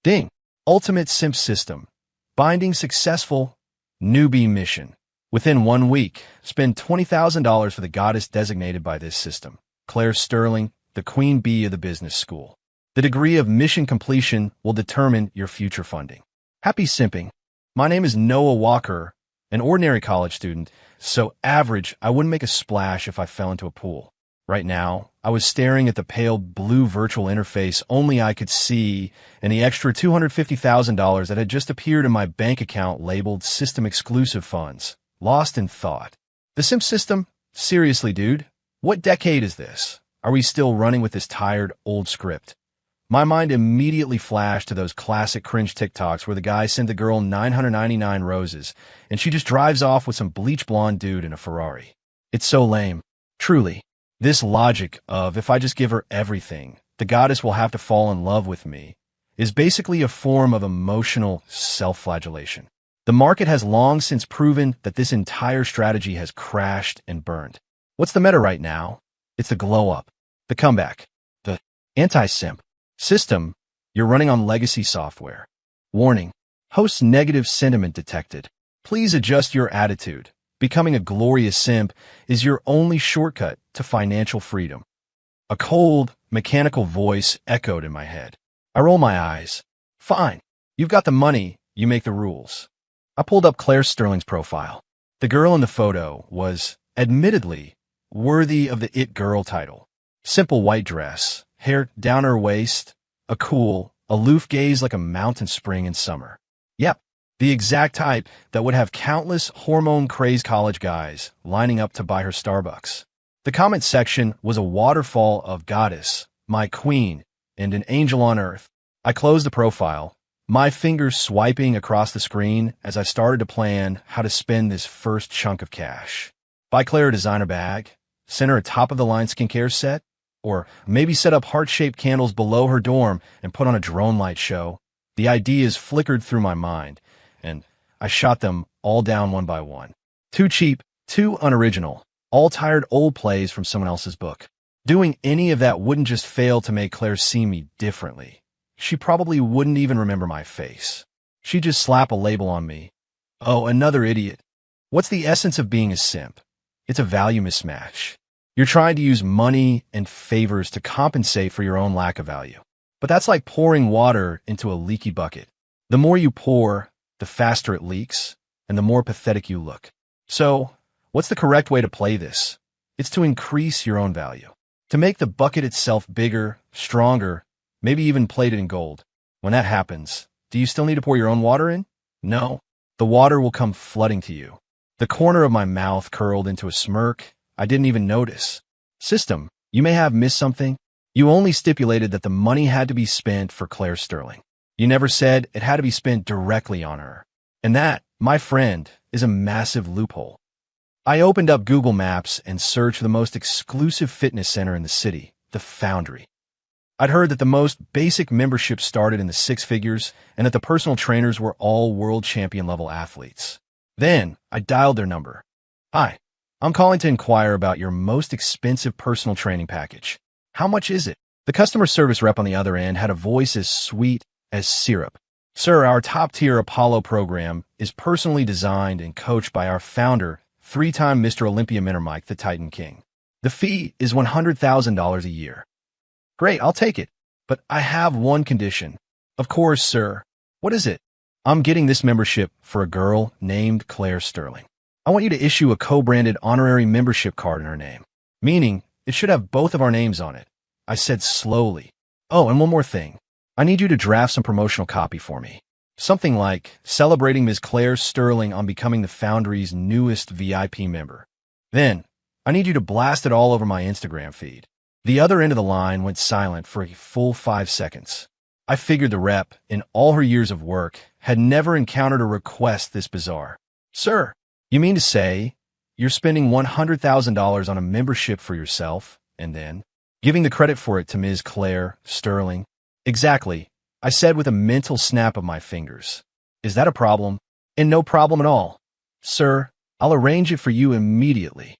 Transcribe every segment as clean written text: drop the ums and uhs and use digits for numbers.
Ding. Ultimate simp system. Binding successful. Newbie mission. Within 1 week, spend $20,000 for the goddess designated by this system, Claire Sterling, the queen bee of the business school. The degree of mission completion will determine your future funding. Happy simping. My name is Noah Walker, an ordinary college student, so average I wouldn't make a splash if I fell into a pool. Right now, I was staring at the pale blue virtual interface only I could see and the extra $250,000 that had just appeared in my bank account labeled System Exclusive Funds. Lost in thought. The simp system? Seriously, dude? What decade is this? Are we still running with this tired, old script? My mind immediately flashed to those classic cringe TikToks where the guy sent the girl 999 roses and she just drives off with some bleach blonde dude in a Ferrari. It's so lame. Truly. This logic of if I just give her everything, the goddess will have to fall in love with me is basically a form of emotional self-flagellation. The market has long since proven that this entire strategy has crashed and burned. What's the meta right now? It's the glow-up, the comeback, the anti-simp system. You're running on legacy software. Warning, host negative sentiment detected. Please adjust your attitude. Becoming a glorious simp is your only shortcut to financial freedom. A cold, mechanical voice echoed in my head. I roll my eyes. Fine. You've got the money. You make the rules. I pulled up Claire Sterling's profile. The girl in the photo was, admittedly, worthy of the It Girl title. Simple white dress, hair down her waist, a cool, aloof gaze like a mountain spring in summer. Yep, the exact type that would have countless hormone-crazed college guys lining up to buy her Starbucks. The comment section was a waterfall of goddess, my queen, and an angel on earth. I closed the profile, my fingers swiping across the screen as I started to plan how to spend this first chunk of cash. Buy Claire a designer bag, send her a top-of-the-line skincare set, or maybe set up heart-shaped candles below her dorm and put on a drone light show. The ideas flickered through my mind, and I shot them all down one by one. Too cheap, too unoriginal, all tired old plays from someone else's book. Doing any of that wouldn't just fail to make Claire see me differently. She probably wouldn't even remember my face. She'd just slap a label on me. Oh, another idiot. What's the essence of being a simp? It's a value mismatch. You're trying to use money and favors to compensate for your own lack of value. But that's like pouring water into a leaky bucket. The more you pour, the faster it leaks, and the more pathetic you look. So, what's the correct way to play this? It's to increase your own value. To make the bucket itself bigger, stronger, maybe even plated in gold. When that happens, do you still need to pour your own water in? No. The water will come flooding to you. The corner of my mouth curled into a smirk I didn't even notice. System, you may have missed something. You only stipulated that the money had to be spent for Claire Sterling. You never said it had to be spent directly on her. And that, my friend, is a massive loophole. I opened up Google Maps and searched for the most exclusive fitness center in the city, the Foundry. I'd heard that the most basic membership started in the six figures and that the personal trainers were all world champion level athletes. Then I dialed their number. Hi, I'm calling to inquire about your most expensive personal training package. How much is it? The customer service rep on the other end had a voice as sweet as syrup. Sir, our top-tier Apollo program is personally designed and coached by our founder, three-time Mr. Olympia winner Mike the Titan King. The fee is $100,000 a year. Great, I'll take it. But I have one condition. Of course, sir. What is it? I'm getting this membership for a girl named Claire Sterling. I want you to issue a co-branded honorary membership card in her name, meaning it should have both of our names on it. I said slowly. Oh, and one more thing. I need you to draft some promotional copy for me. Something like celebrating Ms. Claire Sterling on becoming the Foundry's newest VIP member. Then, I need you to blast it all over my Instagram feed. The other end of the line went silent for a full 5 seconds. I figured the rep, in all her years of work, had never encountered a request this bizarre. Sir, you mean to say you're spending $100,000 on a membership for yourself, and then giving the credit for it to Ms. Claire Sterling? Exactly, I said with a mental snap of my fingers. Is that a problem? And no problem at all. Sir, I'll arrange it for you immediately.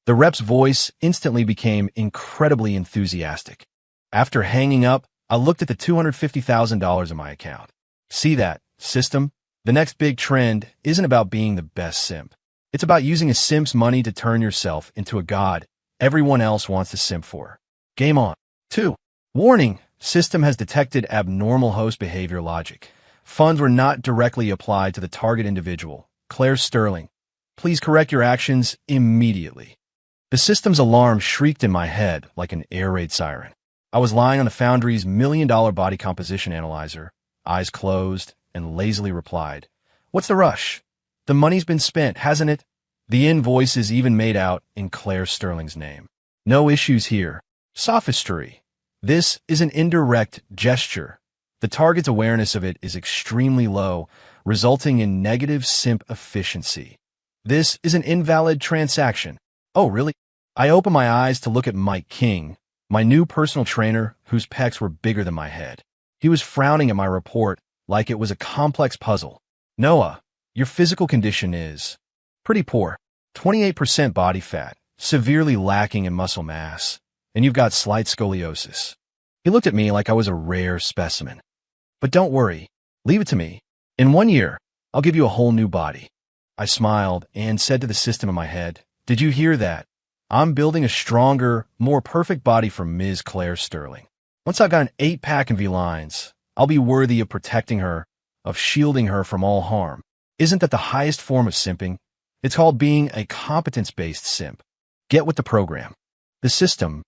The rep's voice instantly became incredibly enthusiastic. After hanging up, I I looked at the $250,000 in my account. See that, system? The next big trend isn't about being the best simp. It's about using a simp's money to turn yourself into a god everyone else wants to simp for. Game on. 2. Warning. System has detected abnormal host behavior logic. Funds were not directly applied to the target individual. Claire Sterling. Please correct your actions immediately. The system's alarm shrieked in my head like an air raid siren. I was lying on the Foundry's $1 million body composition analyzer, eyes closed, and lazily replied, "What's the rush? The money's been spent, hasn't it?" The invoice is even made out in Claire Sterling's name. No issues here. Sophistry. This is an indirect gesture. The target's awareness of it is extremely low, resulting in negative simp efficiency. This is an invalid transaction. Oh, really? I open my eyes to look at Mike King, my new personal trainer whose pecs were bigger than my head. He was frowning at my report like it was a complex puzzle. "Noah, your physical condition is pretty poor. 28% body fat, severely lacking in muscle mass, and you've got slight scoliosis." He looked at me like I was a rare specimen. "But don't worry. Leave it to me. In 1 year, I'll give you a whole new body." I smiled and said to the system in my head, "Did you hear that? I'm building a stronger, more perfect body for Ms. Claire Sterling. Once I've got an 8-pack and V-lines, I'll be worthy of protecting her, of shielding her from all harm." Isn't that the highest form of simping? It's called being a competence-based simp. Get with the program. The system,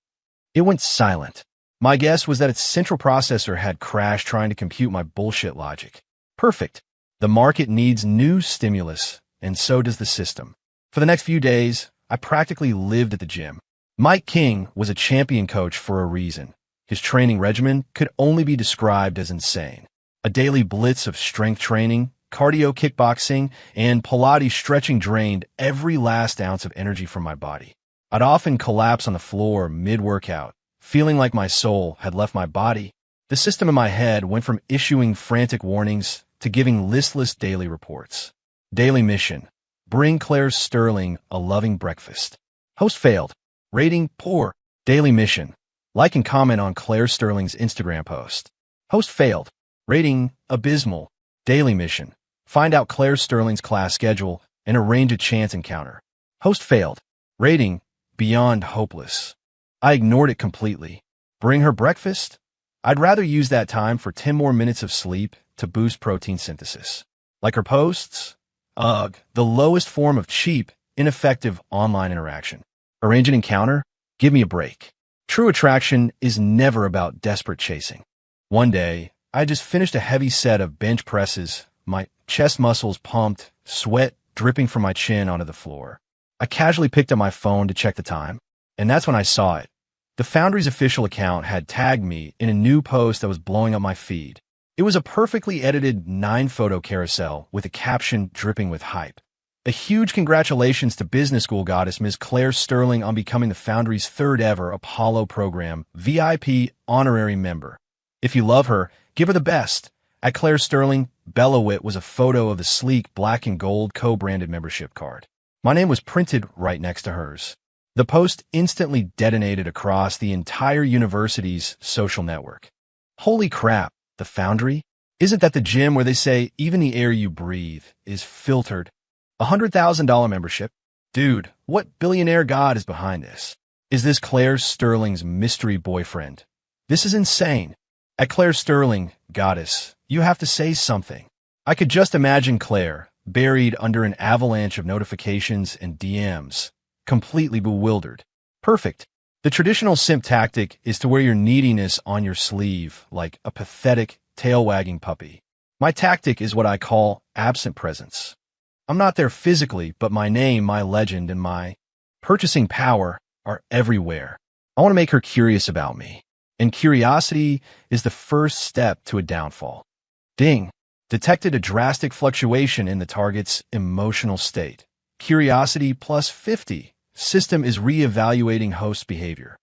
it went silent. My guess was that its central processor had crashed trying to compute my bullshit logic. Perfect. The market needs new stimulus, and so does the system. For the next few days, I practically lived at the gym. Mike King was a champion coach for a reason. His training regimen could only be described as insane. A daily blitz of strength training, cardio kickboxing, and Pilates stretching drained every last ounce of energy from my body. I'd often collapse on the floor mid-workout, feeling like my soul had left my body. The system in my head went from issuing frantic warnings to giving listless daily reports. Daily mission: bring Claire Sterling a loving breakfast. Host failed. Rating poor. Daily mission: like and comment on Claire Sterling's Instagram post. Host failed. Rating abysmal. Daily mission: find out Claire Sterling's class schedule and arrange a chance encounter. Host failed. Rating beyond hopeless. I ignored it completely. Bring her breakfast? I'd rather use that time for 10 more minutes of sleep to boost protein synthesis. Like her posts? Ugh, the lowest form of cheap, ineffective online interaction. Arrange an encounter? Give me a break. True attraction is never about desperate chasing. One day, I just finished a heavy set of bench presses, my chest muscles pumped, sweat dripping from my chin onto the floor. I casually picked up my phone to check the time, and that's when I saw it. The Foundry's official account had tagged me in a new post that was blowing up my feed. It was a perfectly edited 9-photo carousel with a caption dripping with hype. A huge congratulations to business school goddess Ms. Claire Sterling on becoming the Foundry's 3rd ever Apollo program VIP honorary member. If you love her, give her the best. At Claire Sterling, Bellowit was a photo of the sleek black and gold co-branded membership card. My name was printed right next to hers. The post instantly detonated across the entire university's social network. Holy crap, the Foundry? Isn't that the gym where they say even the air you breathe is filtered? $100,000 membership? Dude, what billionaire god is behind this? Is this Claire Sterling's mystery boyfriend? This is insane. At Claire Sterling, goddess, you have to say something. I could just imagine Claire, buried under an avalanche of notifications and DMs, completely bewildered. Perfect. The traditional simp tactic is to wear your neediness on your sleeve like a pathetic, tail-wagging puppy. My tactic is what I call absent presence. I'm not there physically, but my name, my legend, and my purchasing power are everywhere. I want to make her curious about me. And curiosity is the first step to a downfall. Ding. Detected a drastic fluctuation in the target's emotional state. Curiosity plus 50. System is reevaluating host behavior.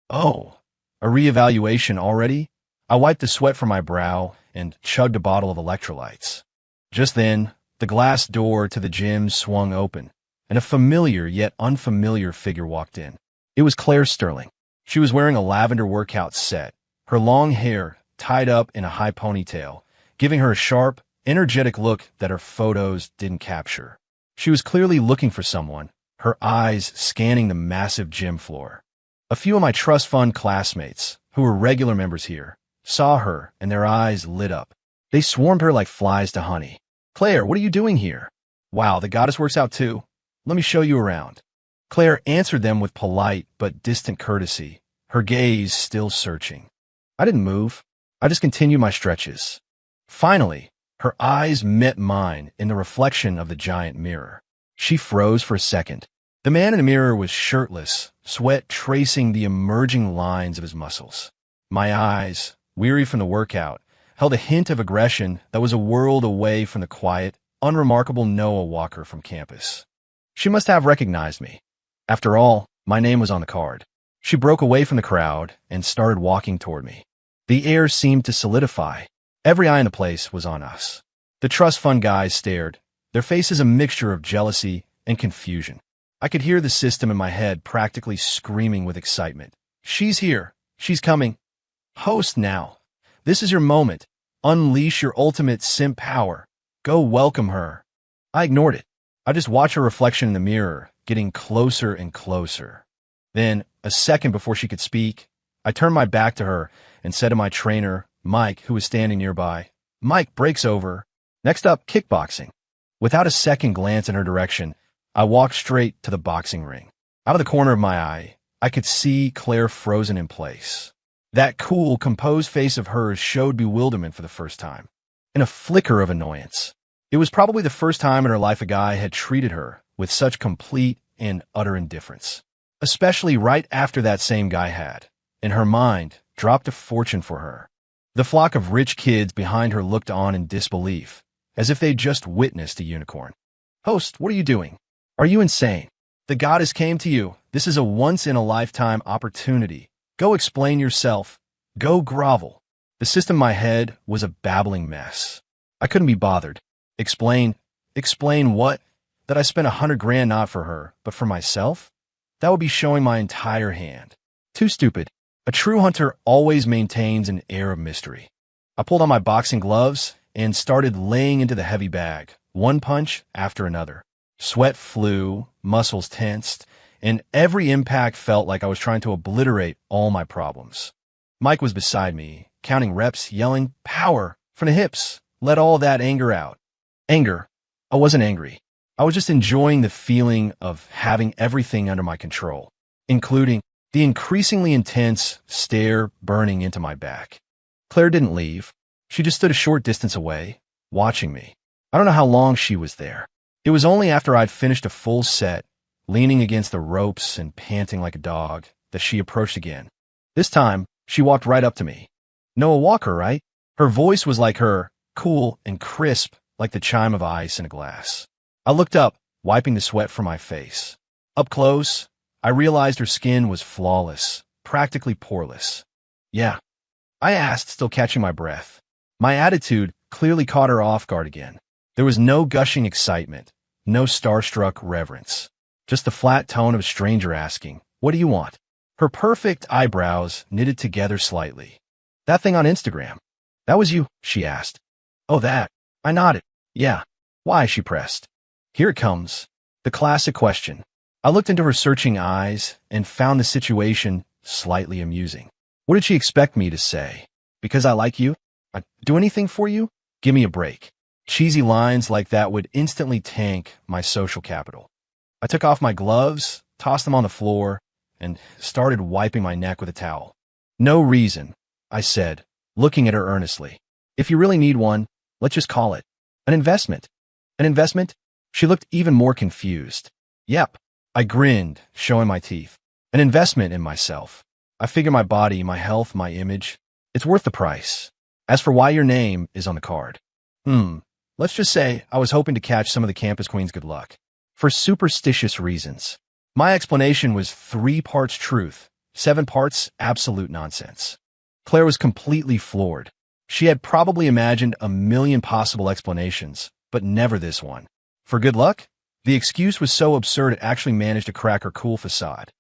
Oh, a reevaluation already? I wiped the sweat from my brow and chugged a bottle of electrolytes. Just then, the glass door to the gym swung open, and a familiar yet unfamiliar figure walked in. It was Claire Sterling. She was wearing a lavender workout set, her long hair tied up in a high ponytail, giving her a sharp, energetic look that her photos didn't capture. She was clearly looking for someone, her eyes scanning the massive gym floor. A few of my trust fund classmates, who were regular members here, saw her and their eyes lit up. They swarmed her like flies to honey. "Claire, what are you doing here?" "Wow, the goddess works out too. Let me show you around." Claire answered them with polite but distant courtesy, her gaze still searching. I didn't move. I just continued my stretches. Finally, her eyes met mine in the reflection of the giant mirror. She froze for a second. The man in the mirror was shirtless, sweat tracing the emerging lines of his muscles. My eyes, weary from the workout, held a hint of aggression that was a world away from the quiet, unremarkable Noah Walker from campus. She must have recognized me. After all, my name was on the card. She broke away from the crowd and started walking toward me. The air seemed to solidify. Every eye in the place was on us. The trust fund guys stared, their faces a mixture of jealousy and confusion. I could hear the system in my head practically screaming with excitement. "She's here. She's coming. Host now. This is your moment. Unleash your ultimate simp power. Go welcome her." I ignored it. I just watched her reflection in the mirror, getting closer and closer. Then, a second before she could speak, I turned my back to her and said to my trainer, Mike, who was standing nearby, "Mike, breaks over. Next up, kickboxing." Without a second glance in her direction, I walked straight to the boxing ring. Out of the corner of my eye, I could see Claire frozen in place. That cool, composed face of hers showed bewilderment for the first time, and a flicker of annoyance. It was probably the first time in her life a guy had treated her with such complete and utter indifference, especially right after that same guy had, in her mind, dropped a fortune for her. The flock of rich kids behind her looked on in disbelief, as if they'd just witnessed a unicorn. "Host, what are you doing? Are you insane? The goddess came to you. This is a once-in-a-lifetime opportunity. Go explain yourself. Go grovel." The system in my head was a babbling mess. I couldn't be bothered. Explain what? That I spent $100,000 not for her, but for myself? That would be showing my entire hand. Too stupid. A true hunter always maintains an air of mystery. I pulled on my boxing gloves and started laying into the heavy bag, one punch after another. Sweat flew, muscles tensed, and every impact felt like I was trying to obliterate all my problems. Mike was beside me, counting reps, yelling, "Power, from the hips, let all that anger out." Anger? I wasn't angry. I was just enjoying the feeling of having everything under my control, including the increasingly intense stare burning into my back. Claire didn't leave. She just stood a short distance away, watching me. I don't know how long she was there. It was only after I'd finished a full set, leaning against the ropes and panting like a dog, that she approached again. This time, she walked right up to me. "Noah Walker, right?" Her voice was like her, cool and crisp like the chime of ice in a glass. I looked up, wiping the sweat from my face. Up close, I realized her skin was flawless, practically poreless. "Yeah," I asked, still catching my breath. My attitude clearly caught her off guard again. There was no gushing excitement, no starstruck reverence, just the flat tone of a stranger asking, "What do you want?" Her perfect eyebrows knitted together slightly. "That thing on Instagram. That was you?" she asked. "Oh, that." I nodded. "Yeah." "Why?" she pressed. Here it comes. The classic question. I looked into her searching eyes and found the situation slightly amusing. What did she expect me to say? "Because I like you? I'd do anything for you? Give me a break." Cheesy lines like that would instantly tank my social capital. I took off my gloves, tossed them on the floor, and started wiping my neck with a towel. "No reason," I said, looking at her earnestly. "If you really need one, let's just call it an investment." "An investment?" She looked even more confused. "Yep." I grinned, showing my teeth. "An investment in myself. I figure my body, my health, my image, it's worth the price. As for why your name is on the card. Let's just say I was hoping to catch some of the campus queen's good luck. For superstitious reasons." My explanation was 3 parts truth, 7 parts absolute nonsense. Claire was completely floored. She had probably imagined a million possible explanations, but never this one. For good luck? The excuse was so absurd it actually managed to crack her cool facade.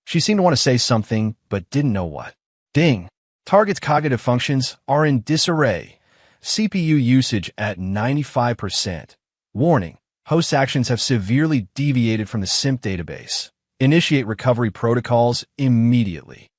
She seemed to want to say something, but didn't know what. Ding. Target's cognitive functions are in disarray. CPU usage at 95%. Warning. Host actions have severely deviated from the simp database. Initiate recovery protocols immediately.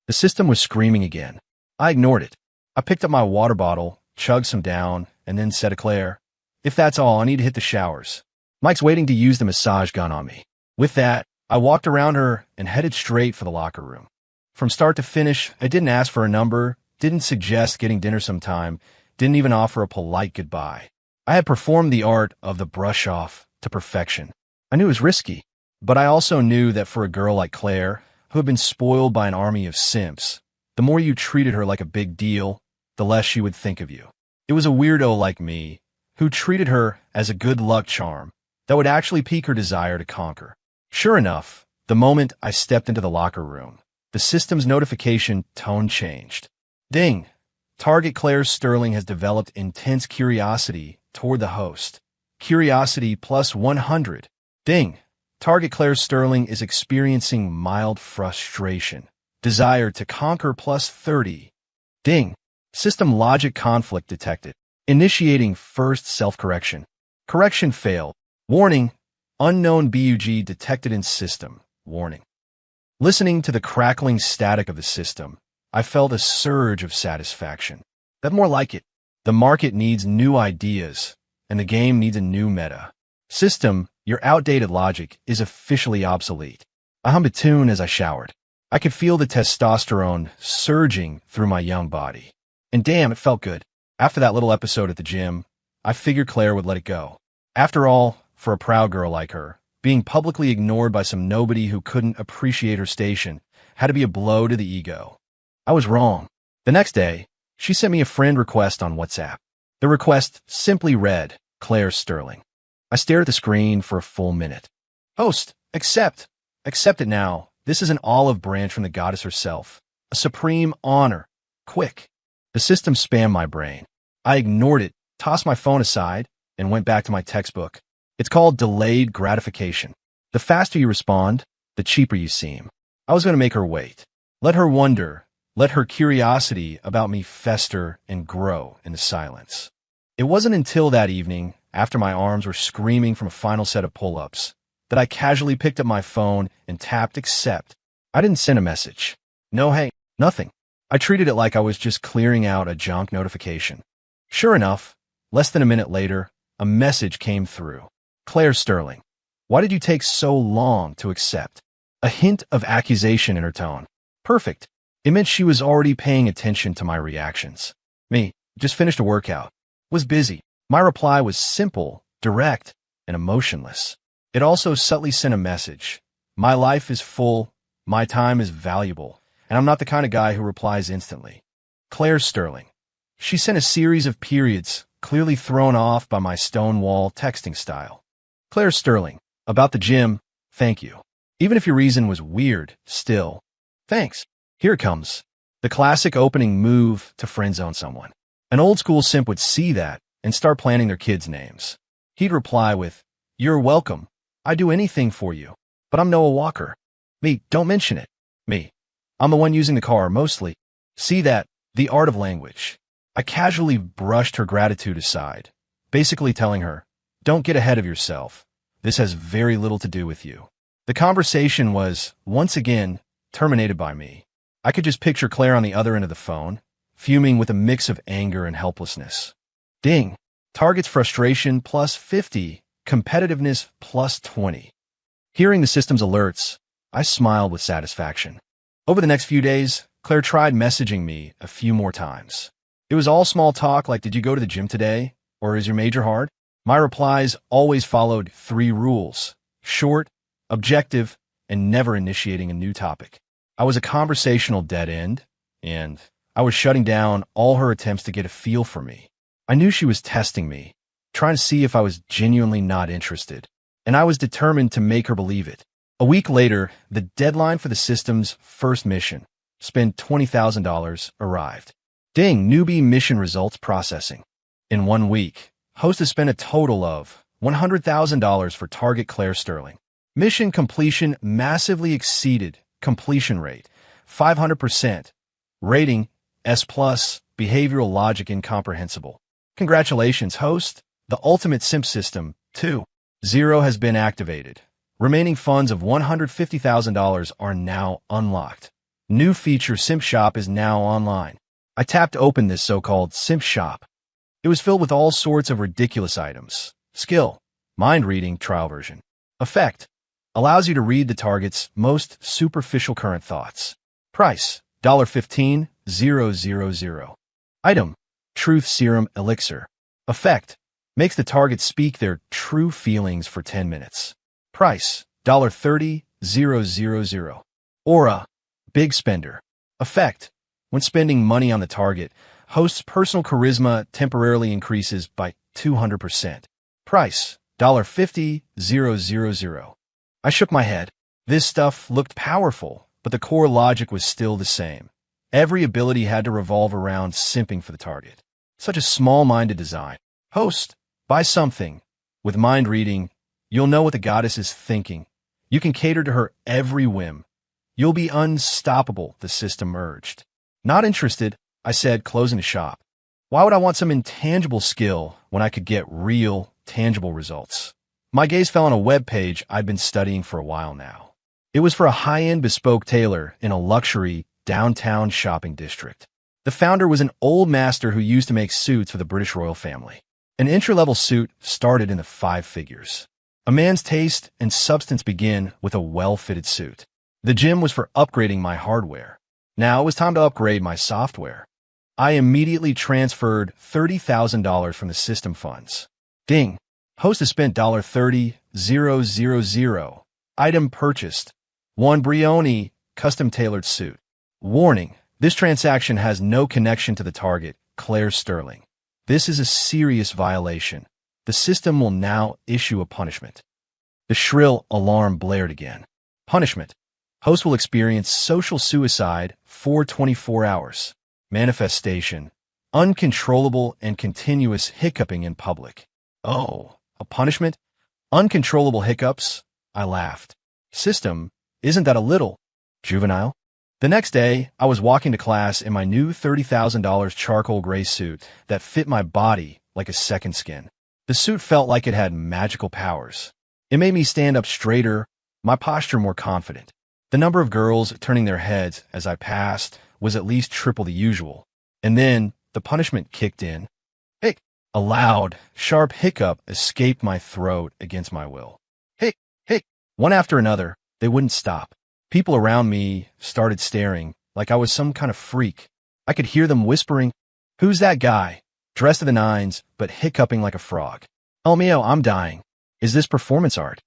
The system was screaming again. I ignored it. I picked up my water bottle, chugged some down, and then said to Claire, "If that's all, I need to hit the showers. Mike's waiting to use the massage gun on me." With that, I walked around her and headed straight for the locker room. From start to finish, I didn't ask for a number, didn't suggest getting dinner sometime, didn't even offer a polite goodbye. I had performed the art of the brush-off to perfection. I knew it was risky, but I also knew that for a girl like Claire, who had been spoiled by an army of simps, the more you treated her like a big deal, the less she would think of you. It was a weirdo like me, who treated her as a good luck charm that would actually pique her desire to conquer. Sure enough, the moment I stepped into the locker room, the system's notification tone changed. Ding! Target Claire Sterling has developed intense curiosity toward the host. Curiosity plus 100. Ding! Target Claire Sterling is experiencing mild frustration. Desire to conquer plus 30. Ding! System logic conflict detected. Initiating first self-correction. Correction failed. Warning! Unknown bug detected in system. Warning. Listening to the crackling static of the system, I felt a surge of satisfaction. That's more like it. The market needs new ideas, and the game needs a new meta. System, your outdated logic is officially obsolete. I hummed a tune as I showered. I could feel the testosterone surging through my young body. And damn, it felt good. After that little episode at the gym, I figured Claire would let it go. After all, for a proud girl like her, being publicly ignored by some nobody who couldn't appreciate her station had to be a blow to the ego. I was wrong. The next day, she sent me a friend request on WhatsApp. The request simply read, Claire Sterling. I stared at the screen for a full minute. Host, accept. Accept it now. This is an olive branch from the goddess herself. A supreme honor. Quick. The system spammed my brain. I ignored it, tossed my phone aside, and went back to my textbook. It's called delayed gratification. The faster you respond, the cheaper you seem. I was going to make her wait. Let her wonder. Let her curiosity about me fester and grow in the silence. It wasn't until that evening, after my arms were screaming from a final set of pull-ups, that I casually picked up my phone and tapped accept. I didn't send a message. No hey, nothing. I treated it like I was just clearing out a junk notification. Sure enough, less than a minute later, a message came through. Claire Sterling, why did you take so long to accept? A hint of accusation in her tone. Perfect. It meant she was already paying attention to my reactions. Me, just finished a workout. Was busy. My reply was simple, direct, and emotionless. It also subtly sent a message. My life is full, my time is valuable, and I'm not the kind of guy who replies instantly. Claire Sterling. She sent a series of periods, clearly thrown off by my stonewall texting style. Claire Sterling. About the gym, thank you. Even if your reason was weird, still. Thanks. Here it comes. The classic opening move to friendzone someone. An old school simp would see that and start planning their kids' names. He'd reply with, "You're welcome. I'd do anything for you, but I'm Noah Walker." Me, don't mention it. Me, I'm the one using the car mostly. See that? The art of language. I casually brushed her gratitude aside, basically telling her, don't get ahead of yourself. This has very little to do with you. The conversation was, once again, terminated by me. I could just picture Claire on the other end of the phone, fuming with a mix of anger and helplessness. Ding. Target's frustration plus 50, competitiveness plus 20. Hearing the system's alerts, I smiled with satisfaction. Over the next few days, Claire tried messaging me a few more times. It was all small talk like, did you go to the gym today? Or is your major hard? My replies always followed 3 rules: short, objective, and never initiating a new topic. I was a conversational dead end, and I was shutting down all her attempts to get a feel for me. I knew she was testing me, trying to see if I was genuinely not interested, and I was determined to make her believe it. A week later, the deadline for the system's first mission, spend $20,000, arrived. Ding, newbie mission results processing. In 1 week, host has spent a total of $100,000 for target Claire Sterling. Mission completion massively exceeded completion rate, 500%. Rating, S+, behavioral logic incomprehensible. Congratulations, host. The ultimate simp system, 2.0 has been activated. Remaining funds of $150,000 are now unlocked. New feature Simp Shop is now online. I tapped to open this so-called Simp Shop. It was filled with all sorts of ridiculous items. Skill, mind reading, trial version. Effect, allows you to read the target's most superficial current thoughts. Price, $15,000. Item, Truth Serum Elixir. Effect, makes the target speak their true feelings for 10 minutes. Price, $30,000. Aura, Big Spender. Effect, when spending money on the target, host's personal charisma temporarily increases by 200%. Price, $50,000. I shook my head. This stuff looked powerful, but the core logic was still the same. Every ability had to revolve around simping for the target. Such a small-minded design. Host, buy something. With mind reading, you'll know what the goddess is thinking. You can cater to her every whim. You'll be unstoppable, the system urged. Not interested, I said, closing the shop. Why would I want some intangible skill when I could get real, tangible results? My gaze fell on a web page I'd been studying for a while now. It was for a high-end bespoke tailor in a luxury, downtown shopping district. The founder was an old master who used to make suits for the British royal family. An entry-level suit started in the 5 figures. A man's taste and substance begin with a well-fitted suit. The gym was for upgrading my hardware. Now it was time to upgrade my software. I immediately transferred $30,000 from the system funds. Ding. Host has spent $30,000. Item purchased. 1 Brioni custom-tailored suit. Warning. This transaction has no connection to the target, Claire Sterling. This is a serious violation. The system will now issue a punishment. The shrill alarm blared again. Punishment. Host will experience social suicide for 24 hours. Manifestation. Uncontrollable and continuous hiccuping in public. Oh, a punishment? Uncontrollable hiccups? I laughed. System, isn't that a little juvenile? The next day, I was walking to class in my new $30,000 charcoal gray suit that fit my body like a second skin. The suit felt like it had magical powers. It made me stand up straighter, my posture more confident. The number of girls turning their heads as I passed was at least triple the usual. And then the punishment kicked in. Hic! A loud, sharp hiccup escaped my throat against my will. Hic! Hic! One after another, they wouldn't stop. People around me started staring like I was some kind of freak. I could hear them whispering, "Who's that guy? Dressed to the nines, but hiccuping like a frog. Oh mio, I'm dying. Is this performance art?"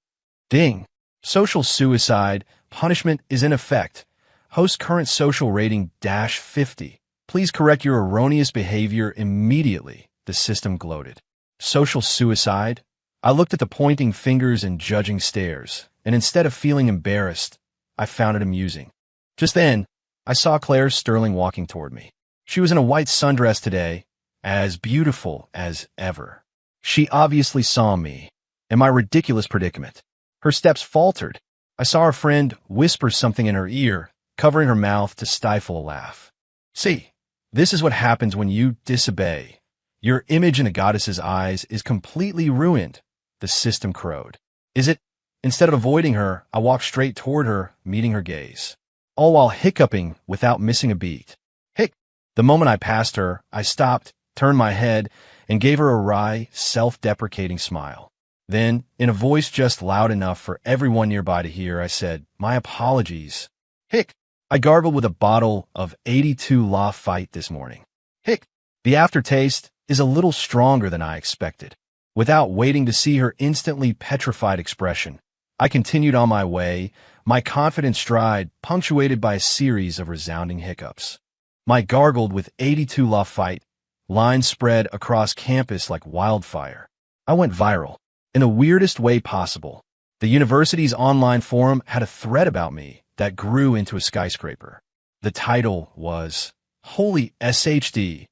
Ding. Social suicide. Punishment is in effect. Host current social rating -50. Please correct your erroneous behavior immediately, the system gloated. Social suicide? I looked at the pointing fingers and judging stares, and instead of feeling embarrassed, I found it amusing. Just then, I saw Claire Sterling walking toward me. She was in a white sundress today, as beautiful as ever. She obviously saw me, and my ridiculous predicament. Her steps faltered. I saw her friend whisper something in her ear, covering her mouth to stifle a laugh. See, this is what happens when you disobey. Your image in a goddess's eyes is completely ruined, the system crowed. Is it? Instead of avoiding her, I walked straight toward her, meeting her gaze, all while hiccuping without missing a beat. Hic! The moment I passed her, I stopped, turned my head, and gave her a wry, self-deprecating smile. Then, in a voice just loud enough for everyone nearby to hear, I said, "My apologies." Hic! I gargled with a bottle of 82 La Fight this morning. Hic! The aftertaste is a little stronger than I expected. Without waiting to see her instantly petrified expression, I continued on my way, my confident stride punctuated by a series of resounding hiccups. My gargled with 82 La Fight, lines spread across campus like wildfire. I went viral, in the weirdest way possible. The university's online forum had a thread about me that grew into a skyscraper. The title was, "Holy SHD.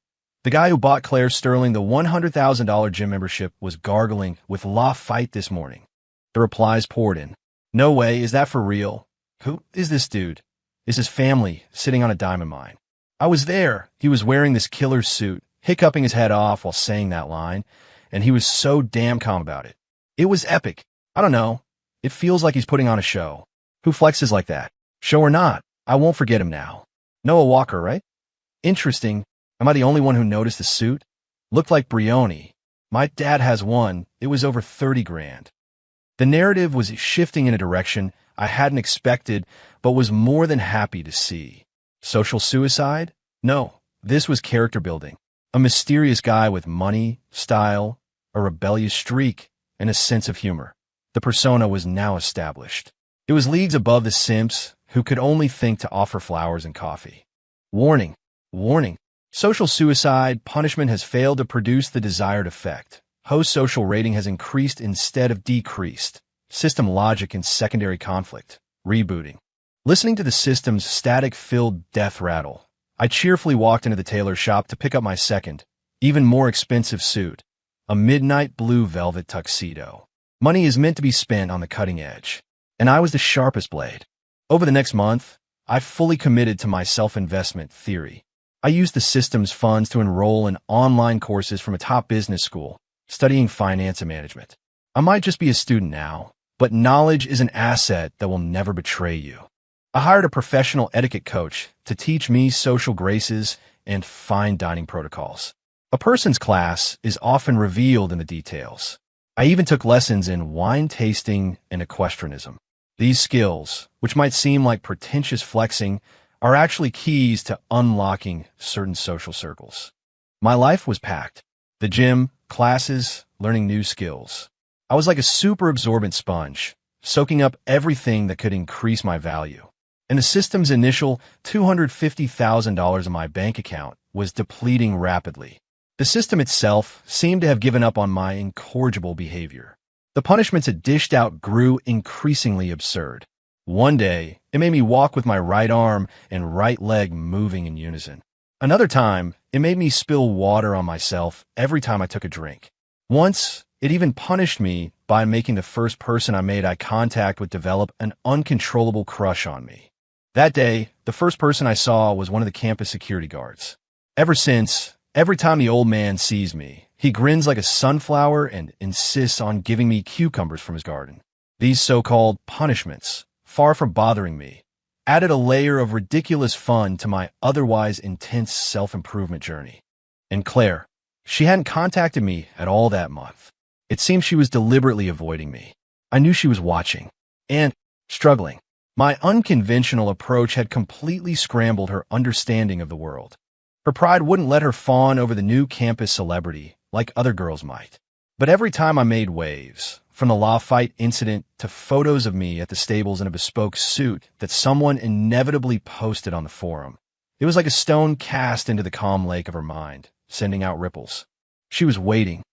The guy who bought Claire Sterling the $100,000 gym membership was gargling with La Fight this morning." The replies poured in. "No way, is that for real? Who is this dude? Is his family sitting on a diamond mine? I was there. He was wearing this killer suit, hiccuping his head off while saying that line, and he was so damn calm about it. It was epic. I don't know. It feels like he's putting on a show. Who flexes like that? Show or not, I won't forget him now. Noah Walker, right? Interesting. Am I the only one who noticed the suit? Looked like Brioni. My dad has one. It was over 30 grand. The narrative was shifting in a direction I hadn't expected, but was more than happy to see. Social suicide? No, this was character building. A mysterious guy with money, style, a rebellious streak, and a sense of humor. The persona was now established. It was leagues above the simps who could only think to offer flowers and coffee. Warning, warning. Social suicide punishment has failed to produce the desired effect. Host social rating has increased instead of decreased. System logic and secondary conflict. Rebooting. Listening to the system's static-filled death rattle, I cheerfully walked into the tailor shop to pick up my second, even more expensive suit, a midnight blue velvet tuxedo. Money is meant to be spent on the cutting edge, and I was the sharpest blade. Over the next month, I fully committed to my self-investment theory. I used the system's funds to enroll in online courses from a top business school, studying finance and management. I might just be a student now, but knowledge is an asset that will never betray you. I hired a professional etiquette coach to teach me social graces and fine dining protocols. A person's class is often revealed in the details. I even took lessons in wine tasting and equestrianism. These skills, which might seem like pretentious flexing, are actually keys to unlocking certain social circles. My life was packed. The gym, classes, learning new skills. I was like a super absorbent sponge, soaking up everything that could increase my value. And the system's initial $250,000 in my bank account was depleting rapidly. The system itself seemed to have given up on my incorrigible behavior. The punishments it dished out grew increasingly absurd. One day, it made me walk with my right arm and right leg moving in unison. Another time, it made me spill water on myself every time I took a drink. Once, it even punished me by making the first person I made eye contact with develop an uncontrollable crush on me. That day, the first person I saw was one of the campus security guards. Ever since, every time the old man sees me, he grins like a sunflower and insists on giving me cucumbers from his garden. These so-called punishments, far from bothering me, added a layer of ridiculous fun to my otherwise intense self-improvement journey. And Claire, she hadn't contacted me at all that month. It seemed she was deliberately avoiding me. I knew she was watching and struggling. My unconventional approach had completely scrambled her understanding of the world. Her pride wouldn't let her fawn over the new campus celebrity like other girls might. But every time I made waves, from the law fight incident to photos of me at the stables in a bespoke suit that someone inevitably posted on the forum, it was like a stone cast into the calm lake of her mind, sending out ripples. She was waiting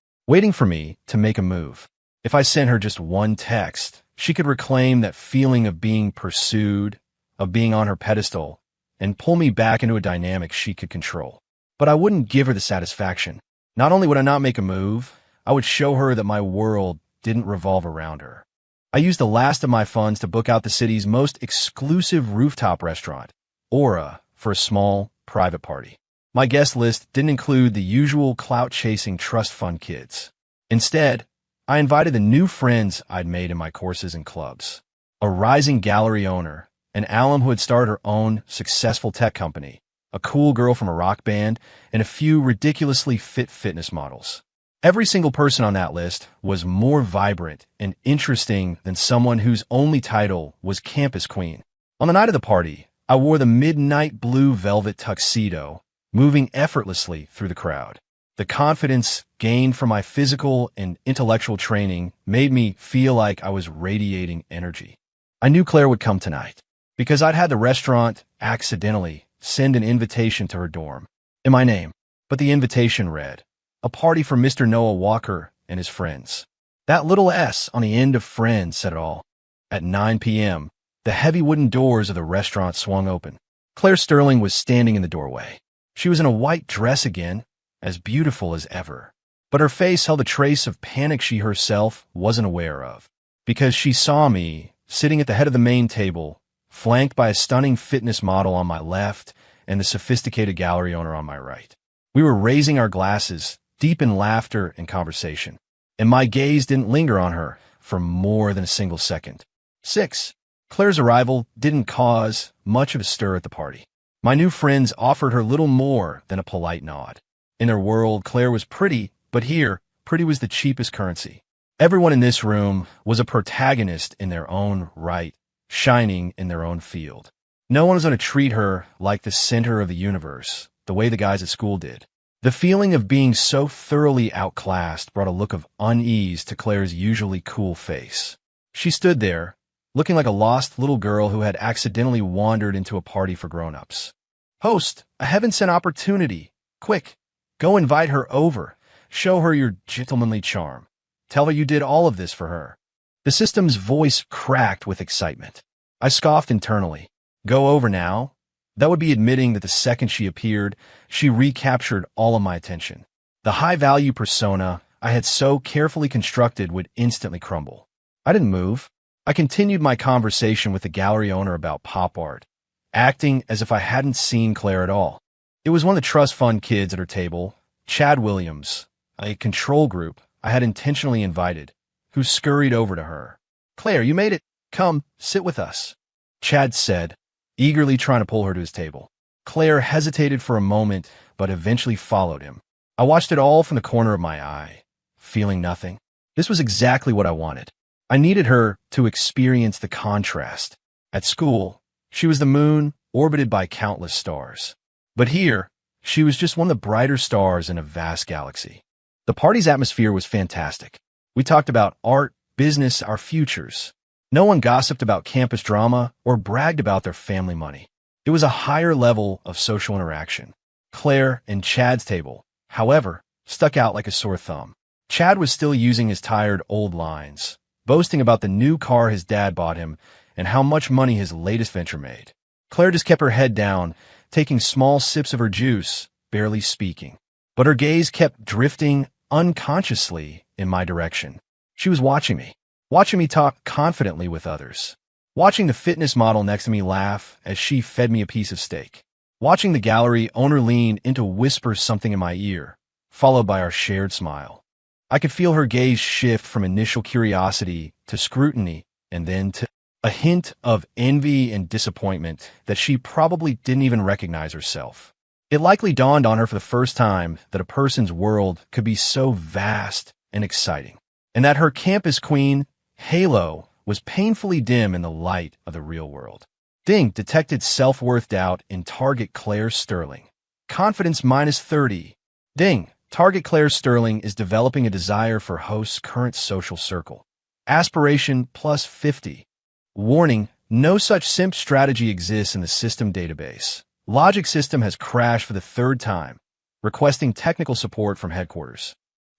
for me to make a move. If I sent her just one text, she could reclaim that feeling of being pursued, of being on her pedestal, and pull me back into a dynamic she could control. But I wouldn't give her the satisfaction. Not only would I not make a move, I would show her that my world didn't revolve around her. I used the last of my funds to book out the city's most exclusive rooftop restaurant, Aura, for a small, private party. My guest list didn't include the usual clout-chasing trust fund kids. Instead, I invited the new friends I'd made in my courses and clubs. A rising gallery owner, an alum who had started her own successful tech company, a cool girl from a rock band, and a few ridiculously fit fitness models. Every single person on that list was more vibrant and interesting than someone whose only title was campus queen. On the night of the party, I wore the midnight blue velvet tuxedo, moving effortlessly through the crowd. The confidence gained from my physical and intellectual training made me feel like I was radiating energy. I knew Claire would come tonight, because I'd had the restaurant accidentally send an invitation to her dorm in my name, but the invitation read, "A party for Mr. Noah Walker and his friends." That little S on the end of friends said it all. At 9 p.m., the heavy wooden doors of the restaurant swung open. Claire Sterling was standing in the doorway. She was in a white dress again, as beautiful as ever, but her face held a trace of panic she herself wasn't aware of, because she saw me sitting at the head of the main table, flanked by a stunning fitness model on my left and the sophisticated gallery owner on my right. We were raising our glasses, deep in laughter and conversation, and my gaze didn't linger on her for more than a single second. 6. Claire's arrival didn't cause much of a stir at the party. My new friends offered her little more than a polite nod. In their world, Claire was pretty, but here, pretty was the cheapest currency. Everyone in this room was a protagonist in their own right, shining in their own field. No one was going to treat her like the center of the universe, the way the guys at school did. The feeling of being so thoroughly outclassed brought a look of unease to Claire's usually cool face. She stood there, looking like a lost little girl who had accidentally wandered into a party for grown-ups. "Host, a heaven-sent opportunity. Quick, go invite her over. Show her your gentlemanly charm. Tell her you did all of this for her." The system's voice cracked with excitement. I scoffed internally. Go over now? That would be admitting that the second she appeared, she recaptured all of my attention. The high-value persona I had so carefully constructed would instantly crumble. I didn't move. I continued my conversation with the gallery owner about pop art, acting as if I hadn't seen Claire at all. It was one of the trust fund kids at her table, Chad Williams, a control group I had intentionally invited, who scurried over to her. "Claire, you made it. Come, sit with us," Chad said, eagerly trying to pull her to his table. Claire hesitated for a moment, but eventually followed him. I watched it all from the corner of my eye, feeling nothing. This was exactly what I wanted. I needed her to experience the contrast. At school, she was the moon, orbited by countless stars. But here, she was just one of the brighter stars in a vast galaxy. The party's atmosphere was fantastic. We talked about art, business, our futures. No one gossiped about campus drama or bragged about their family money. It was a higher level of social interaction. Claire and Chad's table, however, stuck out like a sore thumb. Chad was still using his tired old lines, boasting about the new car his dad bought him and how much money his latest venture made. Claire just kept her head down, taking small sips of her juice, barely speaking. But her gaze kept drifting unconsciously in my direction. She was watching me talk confidently with others, watching the fitness model next to me laugh as she fed me a piece of steak, watching the gallery owner lean in to whisper something in my ear, followed by our shared smile. I could feel her gaze shift from initial curiosity to scrutiny and then to a hint of envy and disappointment that she probably didn't even recognize herself. It likely dawned on her for the first time that a person's world could be so vast and exciting, and that her campus queen, halo, was painfully dim in the light of the real world. Ding detected self-worth doubt in target Claire Sterling. Confidence minus 30. Ding. Target Claire Sterling is developing a desire for host's current social circle. Aspiration plus 50. Warning, no such simp strategy exists in the system database. Logic system has crashed for the third time, requesting technical support from headquarters.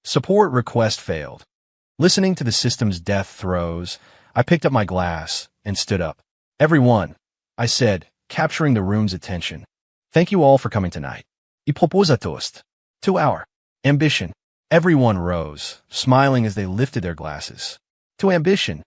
Support request failed. Listening to the system's death throes, I picked up my glass and stood up. "Everyone," I said, capturing the room's attention. "Thank you all for coming tonight. I propose a toast to our ambition." Everyone rose, smiling as they lifted their glasses. To ambition.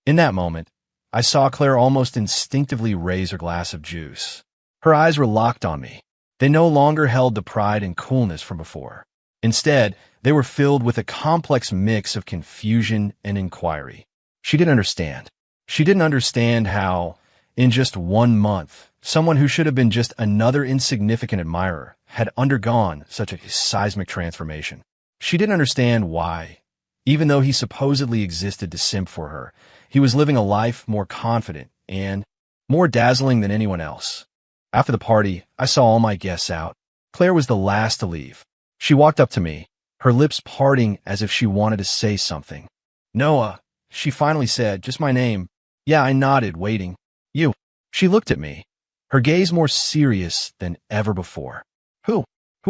In that moment, I saw Claire almost instinctively raise her glass of juice. Her eyes were locked on me. They no longer held the pride and coolness from before. Instead, they were filled with a complex mix of confusion and inquiry. She didn't understand. She didn't understand how, in just 1 month, someone who should have been just another insignificant admirer had undergone such a seismic transformation. She didn't understand why, even though he supposedly existed to simp for her, he was living a life more confident and more dazzling than anyone else. After the party, I saw all my guests out. Claire was the last to leave. She walked up to me, her lips parting as if she wanted to say something. "Noah," she finally said, "just my name." Yeah, I nodded, waiting. "You." She looked at me, her gaze more serious than ever before. Who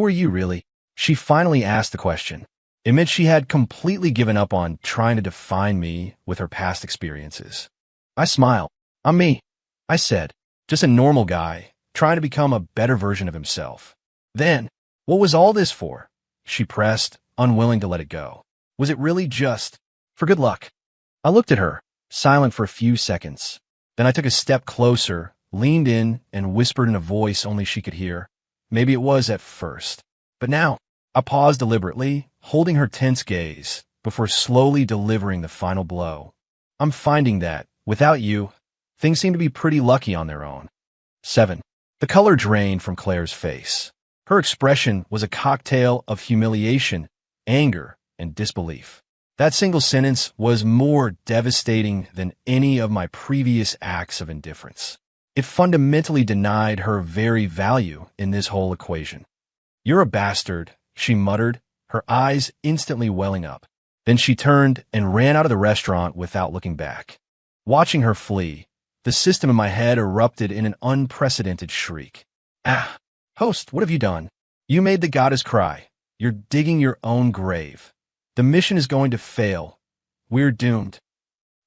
are you, really?" She finally asked the question. It meant she had completely given up on trying to define me with her past experiences. I smiled. "I'm me," I said. "Just a normal guy, trying to become a better version of himself." "Then, what was all this for?" she pressed, unwilling to let it go. "Was it really just for good luck?" I looked at her, silent for a few seconds. Then I took a step closer, leaned in and whispered in a voice only she could hear. Maybe it was at first. But now, I paused deliberately, holding her tense gaze, before slowly delivering the final blow. I'm finding that, without you, things seem to be pretty lucky on their own. 7. The color drained from Claire's face. Her expression was a cocktail of humiliation, anger, and disbelief. That single sentence was more devastating than any of my previous acts of indifference. It fundamentally denied her very value in this whole equation. "You're a bastard," she muttered, her eyes instantly welling up. Then she turned and ran out of the restaurant without looking back. Watching her flee, the system in my head erupted in an unprecedented shriek. "Ah, host, what have you done? You made the goddess cry. You're digging your own grave. The mission is going to fail. We're doomed."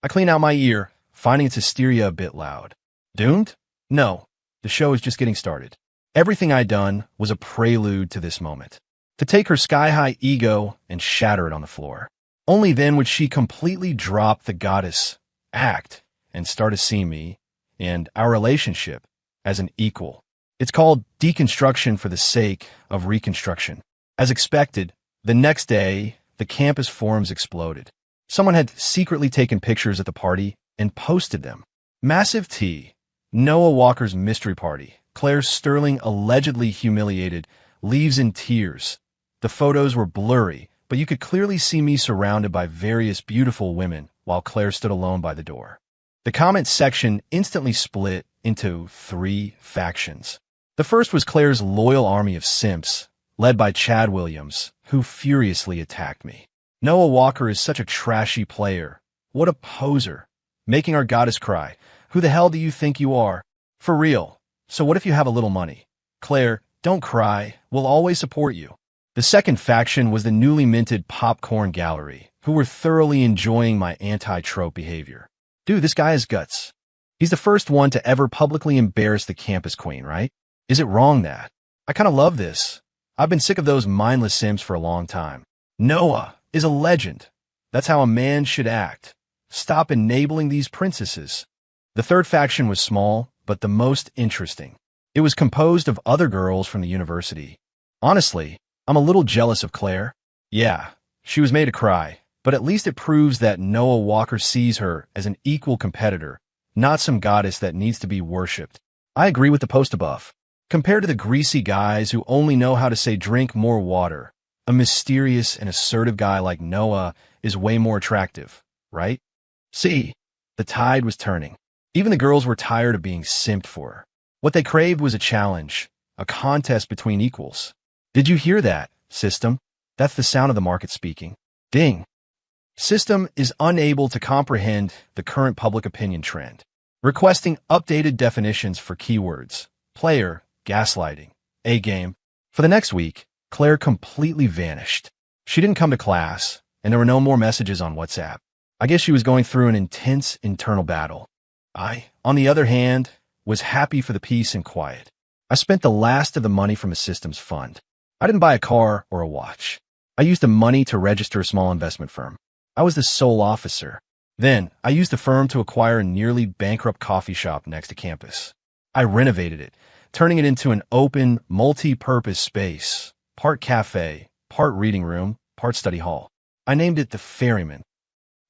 I clean out my ear, finding its hysteria a bit loud. Doomed? No, the show is just getting started. Everything I'd done was a prelude to this moment. To take her sky-high ego and shatter it on the floor. Only then would she completely drop the goddess act and start to see me and our relationship as an equal. It's called deconstruction for the sake of reconstruction. As expected, the next day, the campus forums exploded. Someone had secretly taken pictures at the party and posted them. Massive T. Noah Walker's mystery party. Claire Sterling allegedly humiliated, leaves in tears. The photos were blurry, but you could clearly see me surrounded by various beautiful women while Claire stood alone by the door. The comment section instantly split into 3 factions. The first was Claire's loyal army of simps, led by Chad Williams, who furiously attacked me. "Noah Walker is such a trashy player. What a poser. Making our goddess cry. Who the hell do you think you are? For real. So what if you have a little money? Claire, don't cry. We'll always support you." The second faction was the newly minted popcorn gallery, who were thoroughly enjoying my anti-trope behavior. Dude, this guy has guts. He's the first one to ever publicly embarrass the campus queen, right? Is it wrong that? I kind of love this. I've been sick of those mindless simps for a long time. Noah is a legend. That's how a man should act. Stop enabling these princesses. The third faction was small, but the most interesting. It was composed of other girls from the university. Honestly, I'm a little jealous of Claire. Yeah, she was made to cry, but at least it proves that Noah Walker sees her as an equal competitor, not some goddess that needs to be worshipped. I agree with the post above. Compared to the greasy guys who only know how to say drink more water, a mysterious and assertive guy like Noah is way more attractive, right? See, the tide was turning. Even the girls were tired of being simped for. What they craved was a challenge, a contest between equals. Did you hear that, system? That's the sound of the market speaking. Ding. System is unable to comprehend the current public opinion trend, requesting updated definitions for keywords, player, gaslighting, A-game. For the next week, Claire completely vanished. She didn't come to class, and there were no more messages on WhatsApp. I guess she was going through an intense internal battle. I, on the other hand, was happy for the peace and quiet. I spent the last of the money from a systems fund. I didn't buy a car or a watch. I used the money to register a small investment firm. I was the sole officer. Then, I used the firm to acquire a nearly bankrupt coffee shop next to campus. I renovated it, turning it into an open, multi-purpose space, part cafe, part reading room, part study hall. I named it the Ferryman.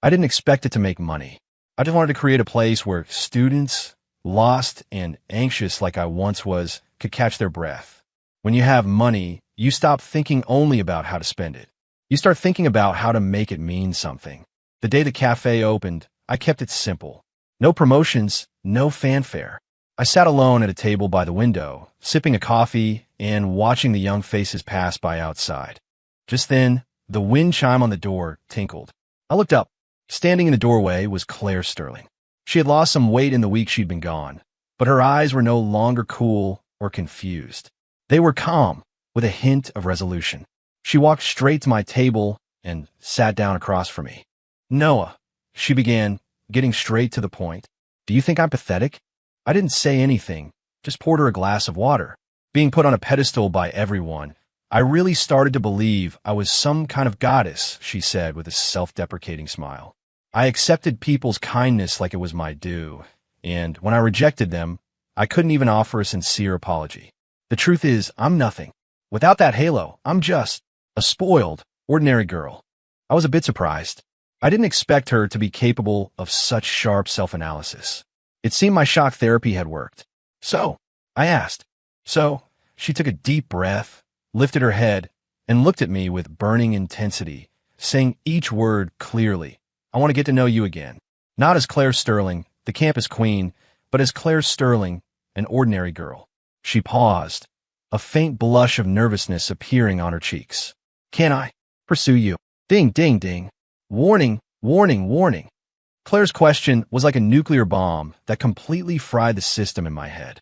I didn't expect it to make money. I just wanted to create a place where students, lost and anxious like I once was, could catch their breath. When you have money, you stop thinking only about how to spend it. You start thinking about how to make it mean something. The day the cafe opened, I kept it simple. No promotions, no fanfare. I sat alone at a table by the window, sipping a coffee and watching the young faces pass by outside. Just then, the wind chime on the door tinkled. I looked up. Standing in the doorway was Claire Sterling. She had lost some weight in the week she'd been gone, but her eyes were no longer cool or confused. They were calm, with a hint of resolution. She walked straight to my table and sat down across from me. "Noah," she began, getting straight to the point. "Do you think I'm pathetic?" I didn't say anything, just poured her a glass of water. Being put on a pedestal by everyone, I really started to believe I was some kind of goddess, she said with a self-deprecating smile. I accepted people's kindness like it was my due, and when I rejected them, I couldn't even offer a sincere apology. The truth is, I'm nothing. Without that halo, I'm just a spoiled, ordinary girl. I was a bit surprised. I didn't expect her to be capable of such sharp self-analysis. It seemed my shock therapy had worked. So, I asked. So, she took a deep breath, lifted her head, and looked at me with burning intensity, saying each word clearly. I want to get to know you again. Not as Claire Sterling, the campus queen, but as Claire Sterling, an ordinary girl. She paused, a faint blush of nervousness appearing on her cheeks. Can I pursue you? Ding, ding, ding. Warning, warning, warning. Claire's question was like a nuclear bomb that completely fried the system in my head.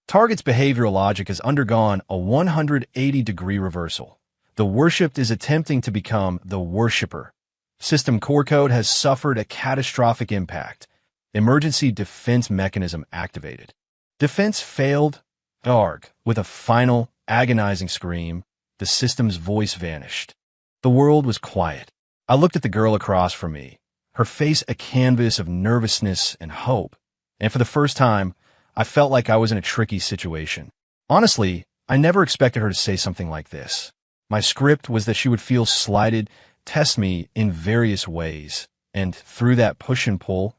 Target's behavioral logic has undergone a 180-degree reversal. The worshipped is attempting to become the worshipper. System core code has suffered a catastrophic impact. Emergency defense mechanism activated. Defense failed. Arg. With a final, agonizing scream, the system's voice vanished. The world was quiet. I looked at the girl across from me, her face a canvas of nervousness and hope, and for the first time, I felt like I was in a tricky situation. Honestly, I never expected her to say something like this. My script was that she would feel slighted, test me in various ways, and through that push and pull,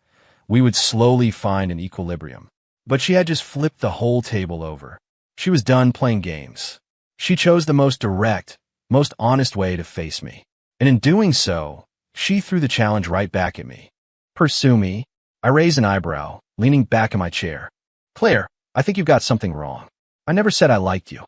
we would slowly find an equilibrium. But she had just flipped the whole table over. She was done playing games. She chose the most direct, most honest way to face me. And in doing so, she threw the challenge right back at me. Pursue me? I raised an eyebrow, leaning back in my chair. Claire, I think you've got something wrong. I never said I liked you.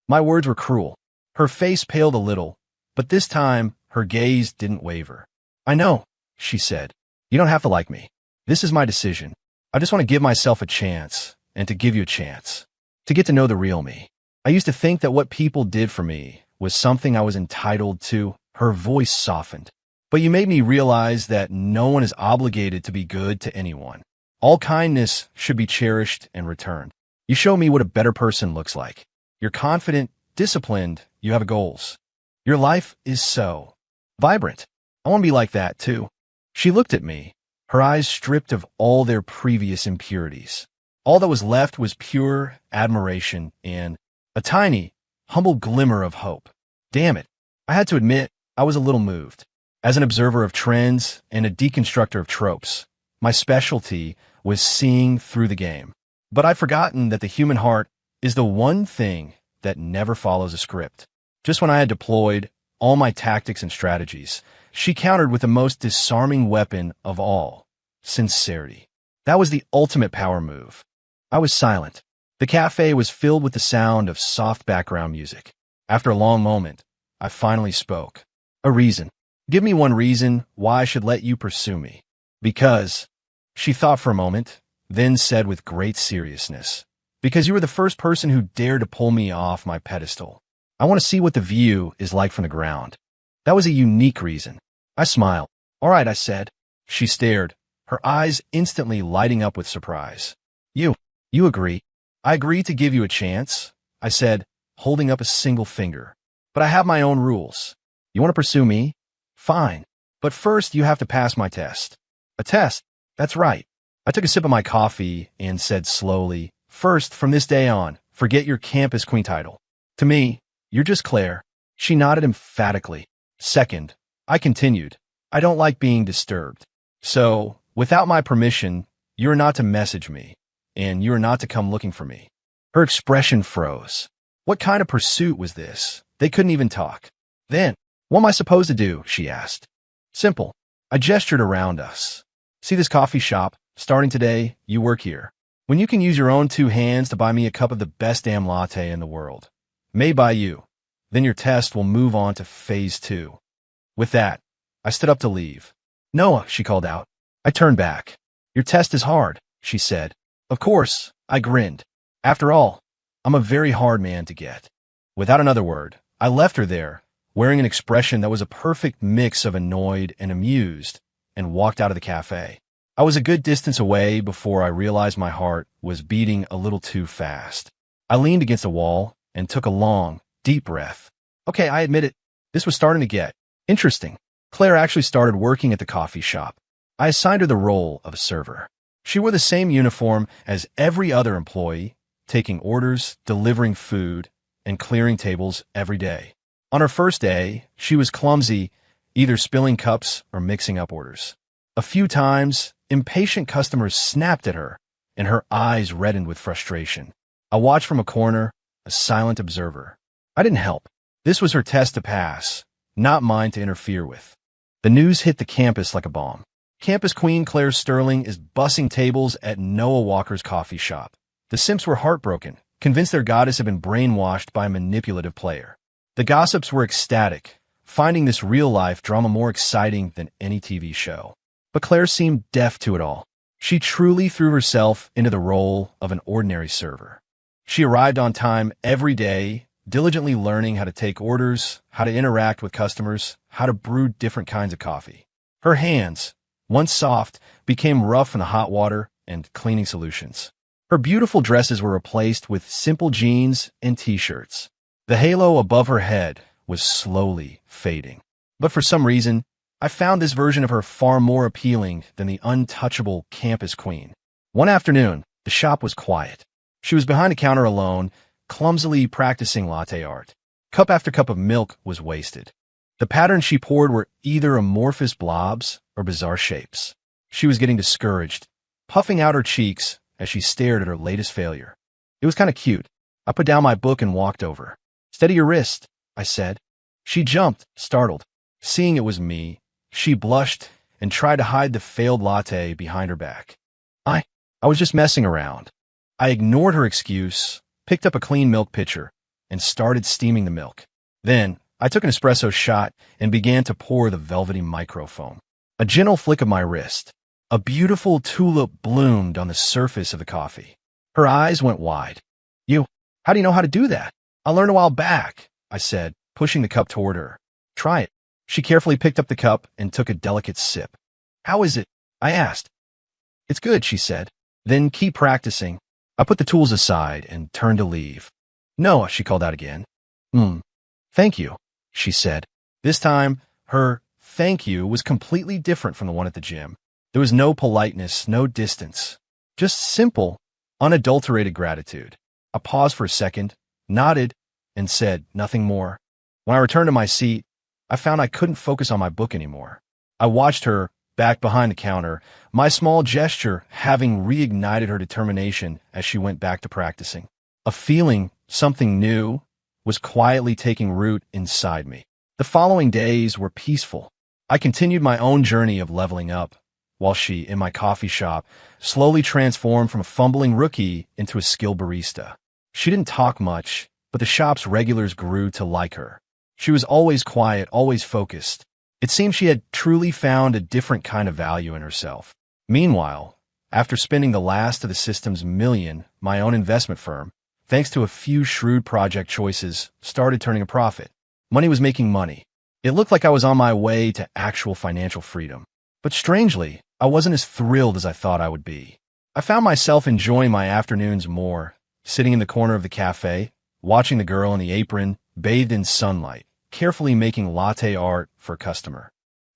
My words were cruel. Her face paled a little, but this time her gaze didn't waver. I know, she said. You don't have to like me. This is my decision. I just want to give myself a chance, and to give you a chance. To get to know the real me. I used to think that what people did for me was something I was entitled to. Her voice softened. But you made me realize that no one is obligated to be good to anyone. All kindness should be cherished and returned. You show me what a better person looks like. You're confident, disciplined, you have goals. Your life is so vibrant. I want to be like that, too. She looked at me, her eyes stripped of all their previous impurities. All that was left was pure admiration and a tiny, humble glimmer of hope. Damn it. I had to admit, I was a little moved. As an observer of trends and a deconstructor of tropes, my specialty was seeing through the game. But I'd forgotten that the human heart is the one thing that never follows a script. Just when I had deployed all my tactics and strategies, she countered with the most disarming weapon of all, sincerity. That was the ultimate power move. I was silent. The cafe was filled with the sound of soft background music. After a long moment, I finally spoke. A reason. Give me one reason why I should let you pursue me. Because, she thought for a moment, then said with great seriousness, because you were the first person who dared to pull me off my pedestal. I want to see what the view is like from the ground. That was a unique reason. I smiled. All right, I said. She stared, her eyes instantly lighting up with surprise. You agree? I agree to give you a chance, I said, holding up a single finger. But I have my own rules. You want to pursue me? Fine. But first you have to pass my test. A test? That's right. I took a sip of my coffee and said slowly, first, from this day on, forget your campus queen title. To me, you're just Claire. She nodded emphatically. Second, I continued, I don't like being disturbed. So, without my permission, you're not to message me, and you're not to come looking for me. Her expression froze. What kind of pursuit was this? They couldn't even talk. Then, what am I supposed to do? She asked. Simple. I gestured around us. See this coffee shop? Starting today, you work here. When you can use your own two hands to buy me a cup of the best damn latte in the world, made by you, then your test will move on to phase 2. With that, I stood up to leave. Noah, she called out. I turned back. Your test is hard, she said. Of course, I grinned. After all, I'm a very hard man to get. Without another word, I left her there, wearing an expression that was a perfect mix of annoyed and amused, and walked out of the cafe. I was a good distance away before I realized my heart was beating a little too fast. I leaned against a wall and took a long, deep breath. Okay, I admit it. This was starting to get interesting. Claire actually started working at the coffee shop. I assigned her the role of a server. She wore the same uniform as every other employee, taking orders, delivering food, and clearing tables every day. On her first day, she was clumsy, either spilling cups or mixing up orders. A few times, impatient customers snapped at her, and her eyes reddened with frustration. I watched from a corner, a silent observer. I didn't help. This was her test to pass, not mine to interfere with. The news hit the campus like a bomb. Campus queen Claire Sterling is bussing tables at Noah Walker's coffee shop. The simps were heartbroken, convinced their goddess had been brainwashed by a manipulative player. The gossips were ecstatic, finding this real-life drama more exciting than any TV show. But Claire seemed deaf to it all. She truly threw herself into the role of an ordinary server. She arrived on time every day, diligently learning how to take orders, how to interact with customers, how to brew different kinds of coffee. Her hands, once soft, became rough from the hot water and cleaning solutions. Her beautiful dresses were replaced with simple jeans and t-shirts. The halo above her head was slowly fading. But for some reason, I found this version of her far more appealing than the untouchable campus queen. One afternoon, the shop was quiet. She was behind a counter alone, clumsily practicing latte art. Cup after cup of milk was wasted. The patterns she poured were either amorphous blobs or bizarre shapes. She was getting discouraged, puffing out her cheeks as she stared at her latest failure. It was kind of cute. I put down my book and walked over. "Steady your wrist," I said. She jumped, startled. Seeing it was me, she blushed and tried to hide the failed latte behind her back. I was just messing around. I ignored her excuse, picked up a clean milk pitcher, and started steaming the milk. Then, I took an espresso shot and began to pour the velvety microfoam. A gentle flick of my wrist. A beautiful tulip bloomed on the surface of the coffee. Her eyes went wide. How do you know how to do that?" "I learned a while back," I said, pushing the cup toward her. "Try it." She carefully picked up the cup and took a delicate sip. "How is it?" I asked. "It's good," she said. "Then keep practicing." I put the tools aside and turned to leave. "Noah," she called out again. Thank you," she said. This time, her thank you was completely different from the one at the gym. There was no politeness, no distance. Just simple, unadulterated gratitude. I paused for a second, nodded, and said nothing more. When I returned to my seat, I found I couldn't focus on my book anymore. I watched her, back behind the counter, my small gesture having reignited her determination as she went back to practicing. A feeling, something new, was quietly taking root inside me. The following days were peaceful. I continued my own journey of leveling up, while she, in my coffee shop, slowly transformed from a fumbling rookie into a skilled barista. She didn't talk much, but the shop's regulars grew to like her. She was always quiet, always focused. It seemed she had truly found a different kind of value in herself. Meanwhile, after spending the last of the system's million, my own investment firm, thanks to a few shrewd project choices, started turning a profit. Money was making money. It looked like I was on my way to actual financial freedom. But strangely, I wasn't as thrilled as I thought I would be. I found myself enjoying my afternoons more, sitting in the corner of the cafe, watching the girl in the apron, bathed in sunlight, carefully making latte art for a customer.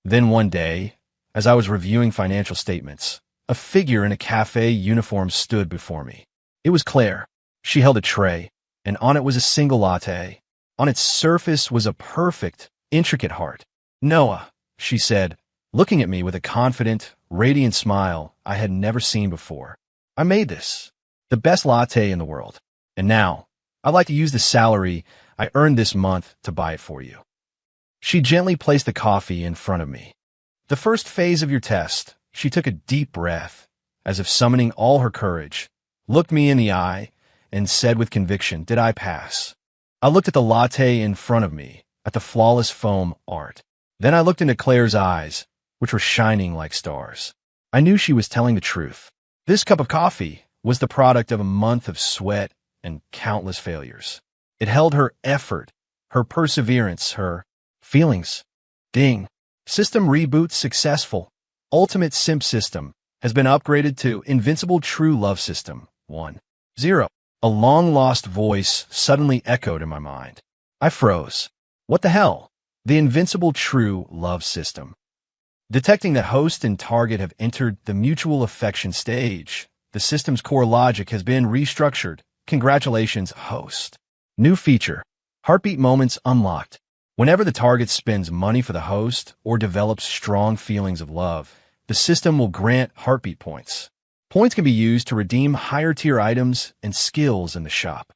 Then one day, as I was reviewing financial statements, a figure in a cafe uniform stood before me. It was Claire. She held a tray, and on it was a single latte. On its surface was a perfect, intricate heart. "Noah," she said, looking at me with a confident, radiant smile I had never seen before. "I made this. The best latte in the world. And now, I'd like to use the salary I earned this month to buy it for you." She gently placed the coffee in front of me. "The first phase of your test," she took a deep breath, as if summoning all her courage, looked me in the eye, and said with conviction, "Did I pass?" I looked at the latte in front of me, at the flawless foam art. Then I looked into Claire's eyes, which were shining like stars. I knew she was telling the truth. This cup of coffee was the product of a month of sweat and countless failures. It held her effort, her perseverance, her feelings. Ding. System reboot successful. Ultimate simp system has been upgraded to Invincible True Love System 1.0. A long-lost voice suddenly echoed in my mind. I froze. What the hell? The Invincible True Love System. Detecting that host and target have entered the mutual affection stage, the system's core logic has been restructured. Congratulations, host. New feature. Heartbeat moments unlocked. Whenever the target spends money for the host or develops strong feelings of love, the system will grant heartbeat points. Points can be used to redeem higher-tier items and skills in the shop.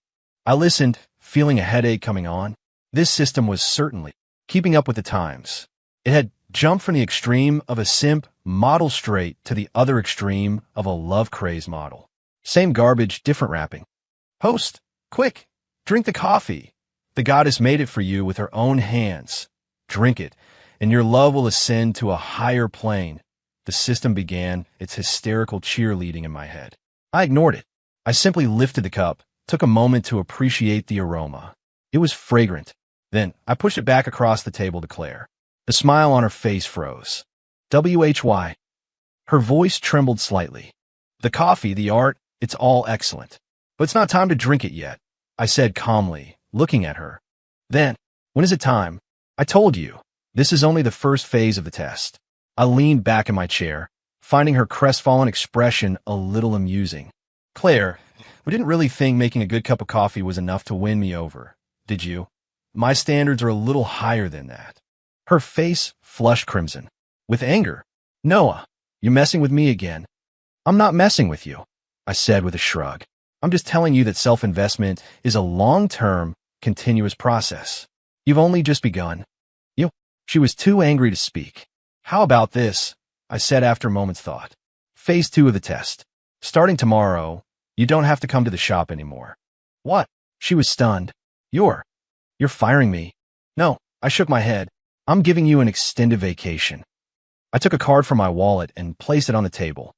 I listened, feeling a headache coming on. This system was certainly keeping up with the times. It had jumped from the extreme of a simp model straight to the other extreme of a love-crazed model. Same garbage, different wrapping. Host, quick, drink the coffee. The goddess made it for you with her own hands. Drink it, and your love will ascend to a higher plane. The system began its hysterical cheerleading in my head. I ignored it. I simply lifted the cup, took a moment to appreciate the aroma. It was fragrant. Then I pushed it back across the table to Claire. The smile on her face froze. WHY. Her voice trembled slightly. The coffee, the art, it's all excellent. But it's not time to drink it yet, I said calmly, looking at her. Then, when is it time? I told you. This is only the first phase of the test. I leaned back in my chair, finding her crestfallen expression a little amusing. Claire, we didn't really think making a good cup of coffee was enough to win me over, did you? My standards are a little higher than that. Her face flushed crimson. With anger. Noah, you're messing with me again. I'm not messing with you, I said with a shrug. I'm just telling you that self-investment is a long-term, continuous process. You've only just begun. She was too angry to speak. How about this? I said after a moment's thought. Phase 2 of the test. Starting tomorrow, you don't have to come to the shop anymore. What? She was stunned. You're firing me. No, I shook my head. I'm giving you an extended vacation. I took a card from my wallet and placed it on the table.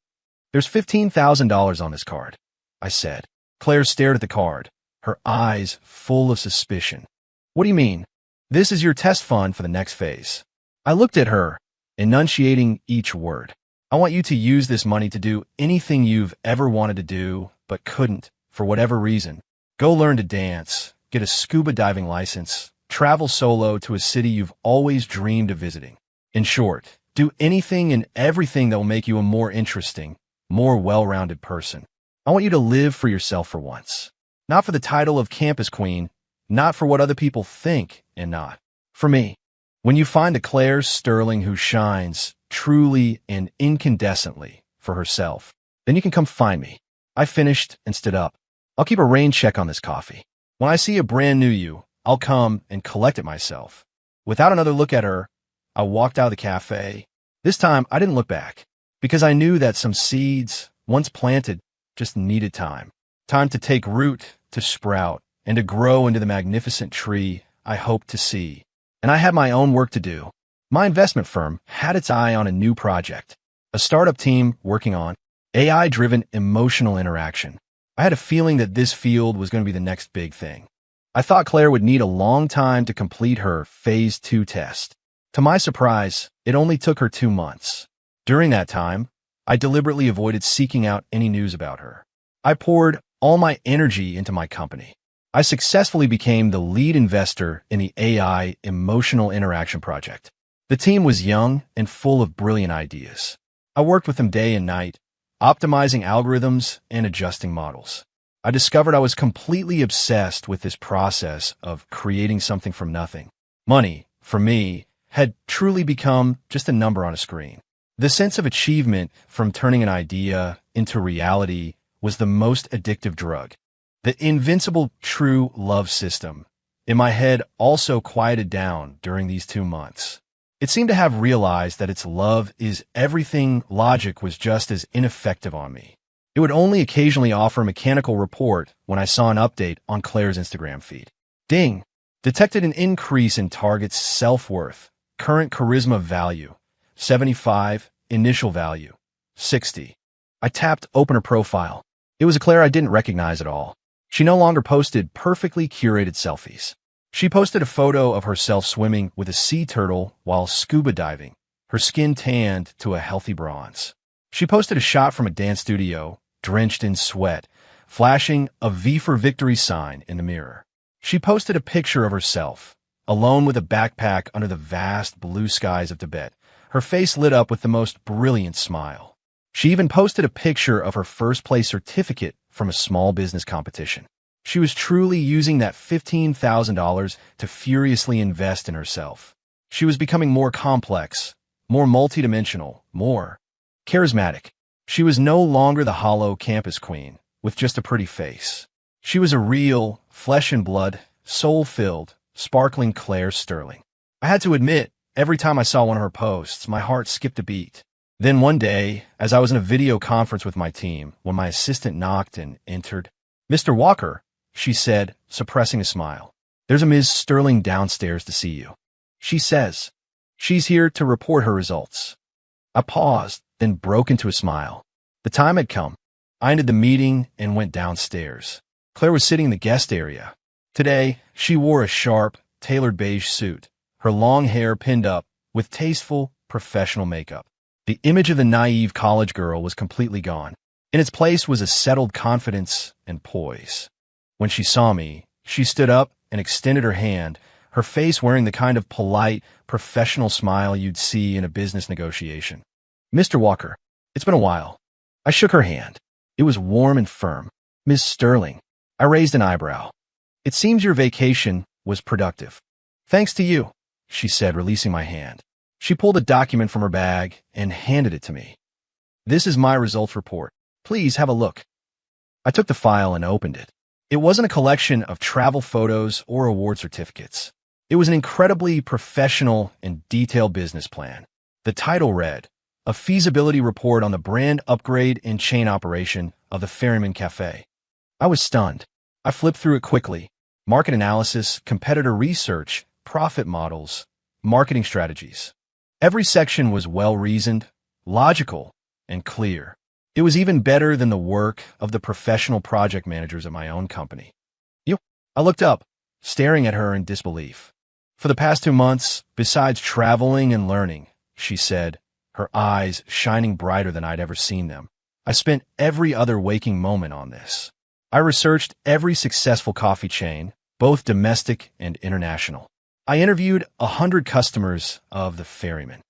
There's $15,000 on this card, I said. Claire stared at the card, her eyes full of suspicion. What do you mean? This is your test fund for the next phase. I looked at her, enunciating each word. I want you to use this money to do anything you've ever wanted to do, but couldn't, for whatever reason. Go learn to dance, get a scuba diving license, travel solo to a city you've always dreamed of visiting. In short, do anything and everything that will make you a more interesting, more well-rounded person. I want you to live for yourself for once. Not for the title of campus queen, not for what other people think, and not for me. When you find the Claire Sterling who shines truly and incandescently for herself, then you can come find me. I finished and stood up. I'll keep a rain check on this coffee. When I see a brand new you, I'll come and collect it myself. Without another look at her, I walked out of the cafe. This time, I didn't look back, because I knew that some seeds, once planted, just needed time. Time to take root, to sprout, and to grow into the magnificent tree I hoped to see. And I had my own work to do. My investment firm had its eye on a new project, a startup team working on AI-driven emotional interaction. I had a feeling that this field was going to be the next big thing. I thought Claire would need a long time to complete her Phase 2 test. To my surprise, it only took her 2 months. During that time, I deliberately avoided seeking out any news about her. I poured all my energy into my company. I successfully became the lead investor in the AI Emotional Interaction Project. The team was young and full of brilliant ideas. I worked with them day and night, optimizing algorithms and adjusting models. I discovered I was completely obsessed with this process of creating something from nothing. Money, for me, had truly become just a number on a screen. The sense of achievement from turning an idea into reality was the most addictive drug. The invincible true love system in my head also quieted down during these 2 months. It seemed to have realized that its love is everything logic was just as ineffective on me. It would only occasionally offer a mechanical report when I saw an update on Claire's Instagram feed. Ding! Detected an increase in target's self-worth, current charisma value, 75, initial value, 60. I tapped open her profile. It was a Claire I didn't recognize at all. She no longer posted perfectly curated selfies. She posted a photo of herself swimming with a sea turtle while scuba diving, her skin tanned to a healthy bronze. She posted a shot from a dance studio, drenched in sweat, flashing a V for victory sign in the mirror. She posted a picture of herself, alone with a backpack under the vast blue skies of Tibet, Her face lit up with the most brilliant smile. She even posted a picture of her first-place certificate from a small business competition. She was truly using that $15,000 to furiously invest in herself. She was becoming more complex, more multidimensional, more charismatic. She was no longer the hollow campus queen with just a pretty face. She was a real, flesh and blood, soul-filled, sparkling Claire Sterling. I had to admit, every time I saw one of her posts, my heart skipped a beat. Then one day, as I was in a video conference with my team, when my assistant knocked and entered, "Mr. Walker," she said, suppressing a smile. "There's a Ms. Sterling downstairs to see you. She says she's here to report her results." I paused, then broke into a smile. The time had come. I ended the meeting and went downstairs. Claire was sitting in the guest area. Today, she wore a sharp, tailored beige suit, her long hair pinned up with tasteful, professional makeup. The image of the naive college girl was completely gone. In its place was a settled confidence and poise. When she saw me, she stood up and extended her hand, her face wearing the kind of polite, professional smile you'd see in a business negotiation. "Mr. Walker, it's been a while." I shook her hand. It was warm and firm. "Miss Sterling." I raised an eyebrow. "It seems your vacation was productive." "Thanks to you," she said, releasing my hand. She pulled a document from her bag and handed it to me. "This is my results report. Please have a look." I took the file and opened it. It wasn't a collection of travel photos or award certificates. It was an incredibly professional and detailed business plan. The title read, "A Feasibility Report on the Brand Upgrade and Chain Operation of the Ferryman Cafe." I was stunned. I flipped through it quickly. Market analysis, competitor research, profit models, marketing strategies. Every section was well-reasoned, logical, and clear. It was even better than the work of the professional project managers at my own company. I looked up, staring at her in disbelief. "For the past 2 months, besides traveling and learning," she said, her eyes shining brighter than I'd ever seen them, "I spent every other waking moment on this. I researched every successful coffee chain, both domestic and international. I interviewed 100 customers of the Ferryman.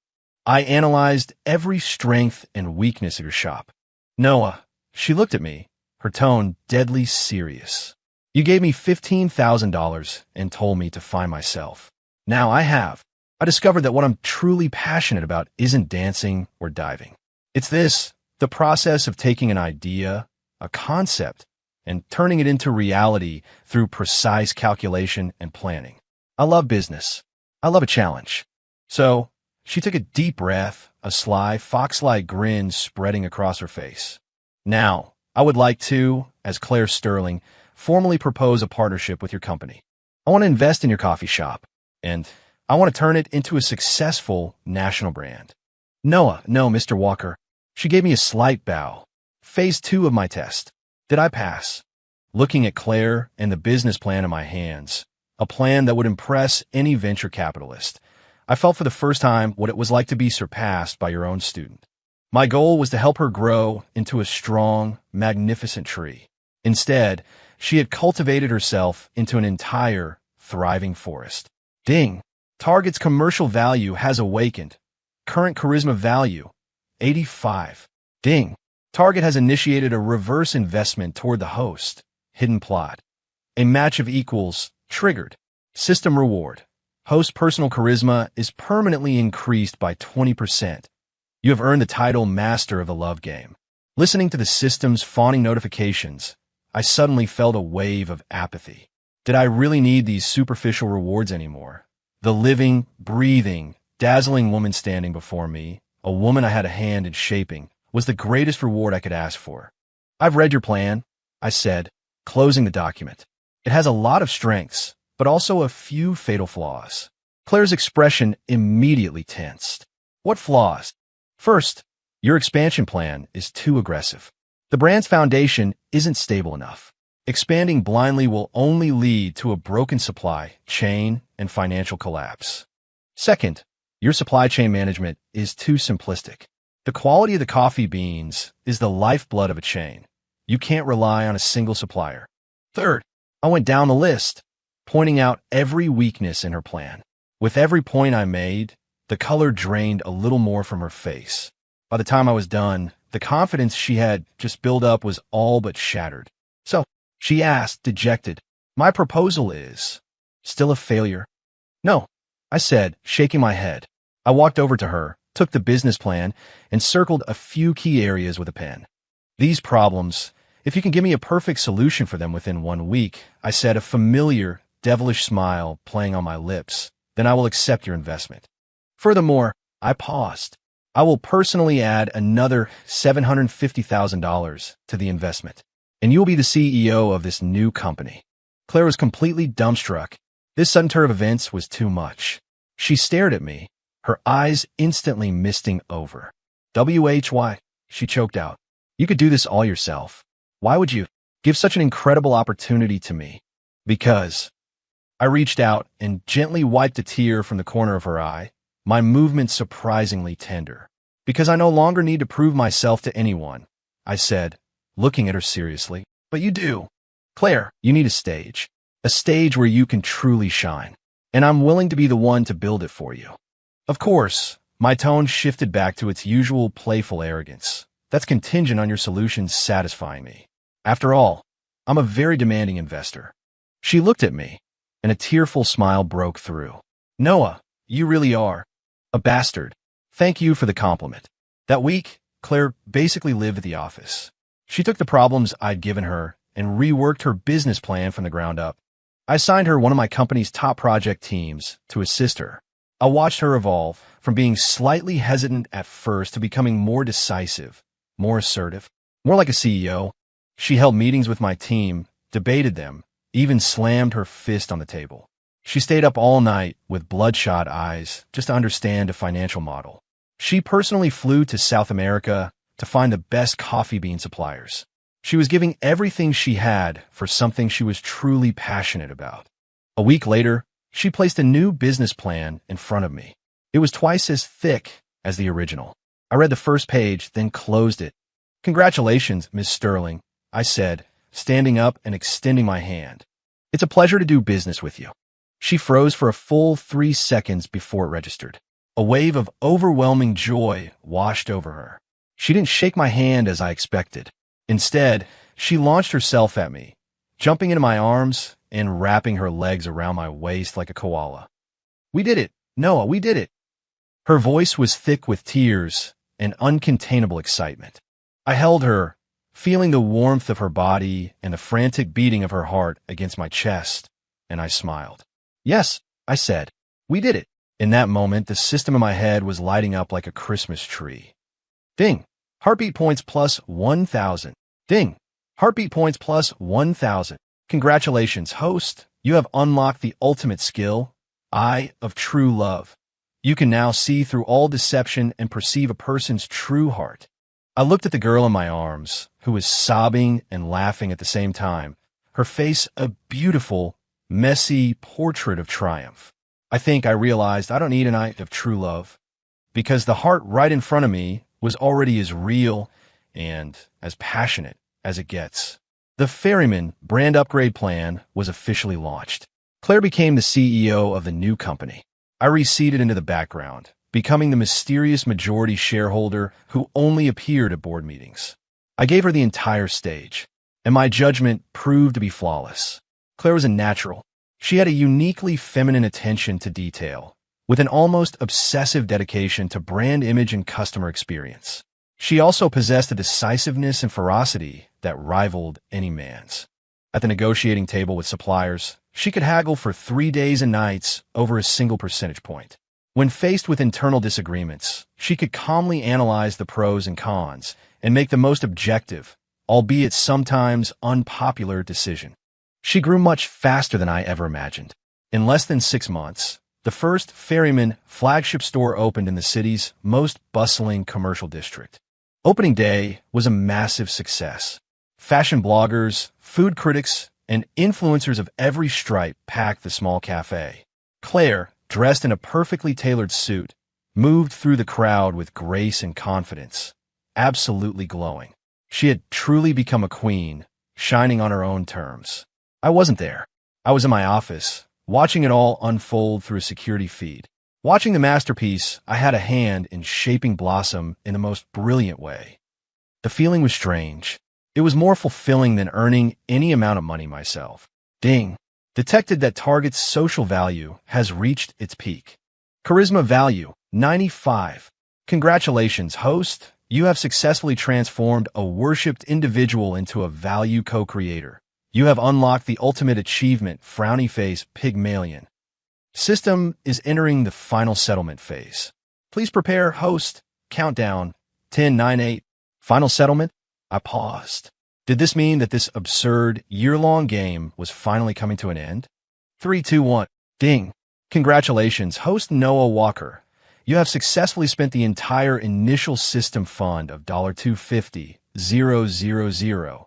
I analyzed every strength and weakness of your shop. Noah," she looked at me, her tone deadly serious, "you gave me $15,000 and told me to find myself. Now I discovered that what I'm truly passionate about isn't dancing or diving. It's this, the process of taking an idea, a concept, and turning it into reality through precise calculation and planning. I love business. I love a challenge." So, she took a deep breath, a sly, fox-like grin spreading across her face. "Now, I would like to, as Claire Sterling, formally propose a partnership with your company. I want to invest in your coffee shop, and I want to turn it into a successful national brand." "No, Mr. Walker." She gave me a slight bow. "Phase 2 of my test. Did I pass?" Looking at Claire and the business plan in my hands, a plan that would impress any venture capitalist, I felt for the first time what it was like to be surpassed by your own student. My goal was to help her grow into a strong, magnificent tree. Instead, she had cultivated herself into an entire, thriving forest. Ding! Target's commercial value has awakened. Current charisma value, 85. Ding! Target has initiated a reverse investment toward the host. Hidden plot. A match of equals, triggered. System reward. Host personal charisma is permanently increased by 20%. You have earned the title Master of the Love Game. Listening to the system's fawning notifications, I suddenly felt a wave of apathy. Did I really need these superficial rewards anymore? The living, breathing, dazzling woman standing before me, a woman I had a hand in shaping, was the greatest reward I could ask for. "I've read your plan," I said, closing the document. "It has a lot of strengths, but also a few fatal flaws." Claire's expression immediately tensed. "What flaws?" "First, your expansion plan is too aggressive. The brand's foundation isn't stable enough. Expanding blindly will only lead to a broken supply chain and financial collapse. Second, your supply chain management is too simplistic. The quality of the coffee beans is the lifeblood of a chain. You can't rely on a single supplier. Third, I went down the list, pointing out every weakness in her plan. With every point I made, The color drained a little more from her face. By the time I was done, the confidence she had just built up was all but shattered. So, she asked, dejected, "My proposal is still a failure?" "No," I said, shaking my head. I walked over to her, took the business plan, and circled a few key areas with a pen. "These problems, if you can give me a perfect solution for them within 1 week," I said, a familiar, devilish smile playing on my lips, "then I will accept your investment. Furthermore," I paused, "I will personally add another $750,000 to the investment, and you will be the CEO of this new company." Claire was completely dumbstruck. This sudden turn of events was too much. She stared at me, her eyes instantly misting over. "Why?" she choked out. "You could do this all yourself. Why would you give such an incredible opportunity to me?" "Because." I reached out and gently wiped a tear from the corner of her eye, my movement surprisingly tender. "Because I no longer need to prove myself to anyone," I said, looking at her seriously. "But you do. Claire, you need a stage where you can truly shine, and I'm willing to be the one to build it for you." Of course, my tone shifted back to its usual playful arrogance. "That's contingent on your solutions satisfying me. After all, I'm a very demanding investor." She looked at me, and a tearful smile broke through. "Noah, you really are a bastard. Thank you for the compliment." That week, Claire basically lived at the office. She took the problems I'd given her and reworked her business plan from the ground up. I assigned her one of my company's top project teams to assist her. I watched her evolve from being slightly hesitant at first to becoming more decisive, more assertive, more like a CEO. She held meetings with my team, debated them, even slammed her fist on the table. She stayed up all night with bloodshot eyes just to understand a financial model. She personally flew to South America to find the best coffee bean suppliers. She was giving everything she had for something she was truly passionate about. A week later, she placed a new business plan in front of me. It was twice as thick as the original. I read the first page, then closed it. "Congratulations, Miss Sterling," I said, standing up and extending my hand. "It's a pleasure to do business with you." She froze for a full 3 seconds before it registered. A wave of overwhelming joy washed over her. She didn't shake my hand as I expected. Instead, she launched herself at me, jumping into my arms and wrapping her legs around my waist like a koala. "We did it, Noah, we did it." Her voice was thick with tears and uncontainable excitement. I held her, feeling the warmth of her body and the frantic beating of her heart against my chest, and I smiled. "Yes," I said, "we did it." In that moment, the system in my head was lighting up like a Christmas tree. Ding! Heartbeat points plus 1,000. Ding! Heartbeat points plus 1,000. Congratulations, host. You have unlocked the ultimate skill, Eye of True Love. You can now see through all deception and perceive a person's true heart. I looked at the girl in my arms, who was sobbing and laughing at the same time, her face a beautiful, messy portrait of triumph. I think I realized I don't need an eye of true love, because the heart right in front of me was already as real and as passionate as it gets. The Ferryman brand upgrade plan was officially launched. Claire became the CEO of the new company. I receded into the background, becoming the mysterious majority shareholder who only appeared at board meetings. I gave her the entire stage, and my judgment proved to be flawless. Claire was a natural. She had a uniquely feminine attention to detail, with an almost obsessive dedication to brand image and customer experience. She also possessed a decisiveness and ferocity that rivaled any man's. At the negotiating table with suppliers, she could haggle for 3 days and nights over a single percentage point. When faced with internal disagreements, she could calmly analyze the pros and cons and make the most objective, albeit sometimes unpopular, decision. She grew much faster than I ever imagined. In less than 6 months, the first Ferryman flagship store opened in the city's most bustling commercial district. Opening day was a massive success. Fashion bloggers, food critics, and influencers of every stripe packed the small cafe. Claire, dressed in a perfectly tailored suit, moved through the crowd with grace and confidence, absolutely glowing. She had truly become a queen, shining on her own terms. I wasn't there. I was in my office, watching it all unfold through a security feed. Watching the masterpiece, I had a hand in shaping Blossom in the most brilliant way. The feeling was strange. It was more fulfilling than earning any amount of money myself. Ding. Detected that Target's social value has reached its peak. Charisma value, 95. Congratulations, host. You have successfully transformed a worshipped individual into a value co-creator. You have unlocked the ultimate achievement, frowny face, Pygmalion. System is entering the final settlement phase. Please prepare, host. Countdown, 10, 9, 8. Final settlement? I paused. Did this mean that this absurd, year-long game was finally coming to an end? 3, 2, 1. Ding. Congratulations, host Noah Walker. You have successfully spent the entire initial system fund of $250,000.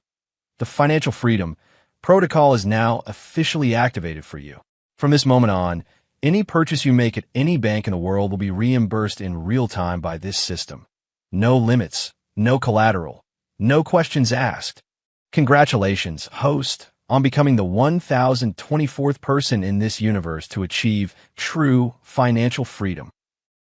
The financial freedom protocol is now officially activated for you. From this moment on, any purchase you make at any bank in the world will be reimbursed in real time by this system. No limits, no collateral, no questions asked. Congratulations, host, on becoming the 1,024th person in this universe to achieve true financial freedom.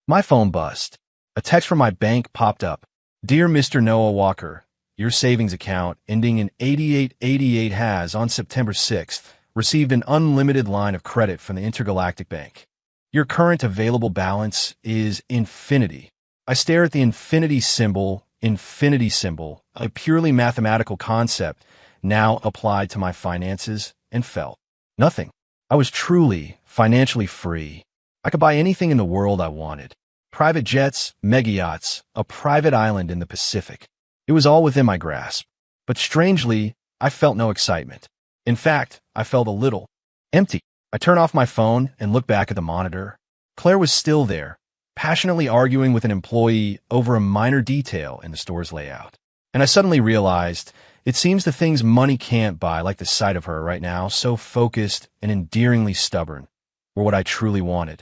My phone buzzed. A text from my bank popped up. Dear Mr. Noah Walker, your savings account ending in 8888 has, on September 6th, received an unlimited line of credit from the Intergalactic Bank. Your current available balance is infinity. I stare at the infinity symbol, a purely mathematical concept now applied to my finances, and felt nothing. I was truly financially free. I could buy anything in the world I wanted. Private jets, mega yachts, a private island in the Pacific. It was all within my grasp. But strangely, I felt no excitement. In fact, I felt a little empty. I turned off my phone and looked back at the monitor. Claire was still there, passionately arguing with an employee over a minor detail in the store's layout. And I suddenly realized, it seems the things money can't buy, like the sight of her right now, so focused and endearingly stubborn, were what I truly wanted.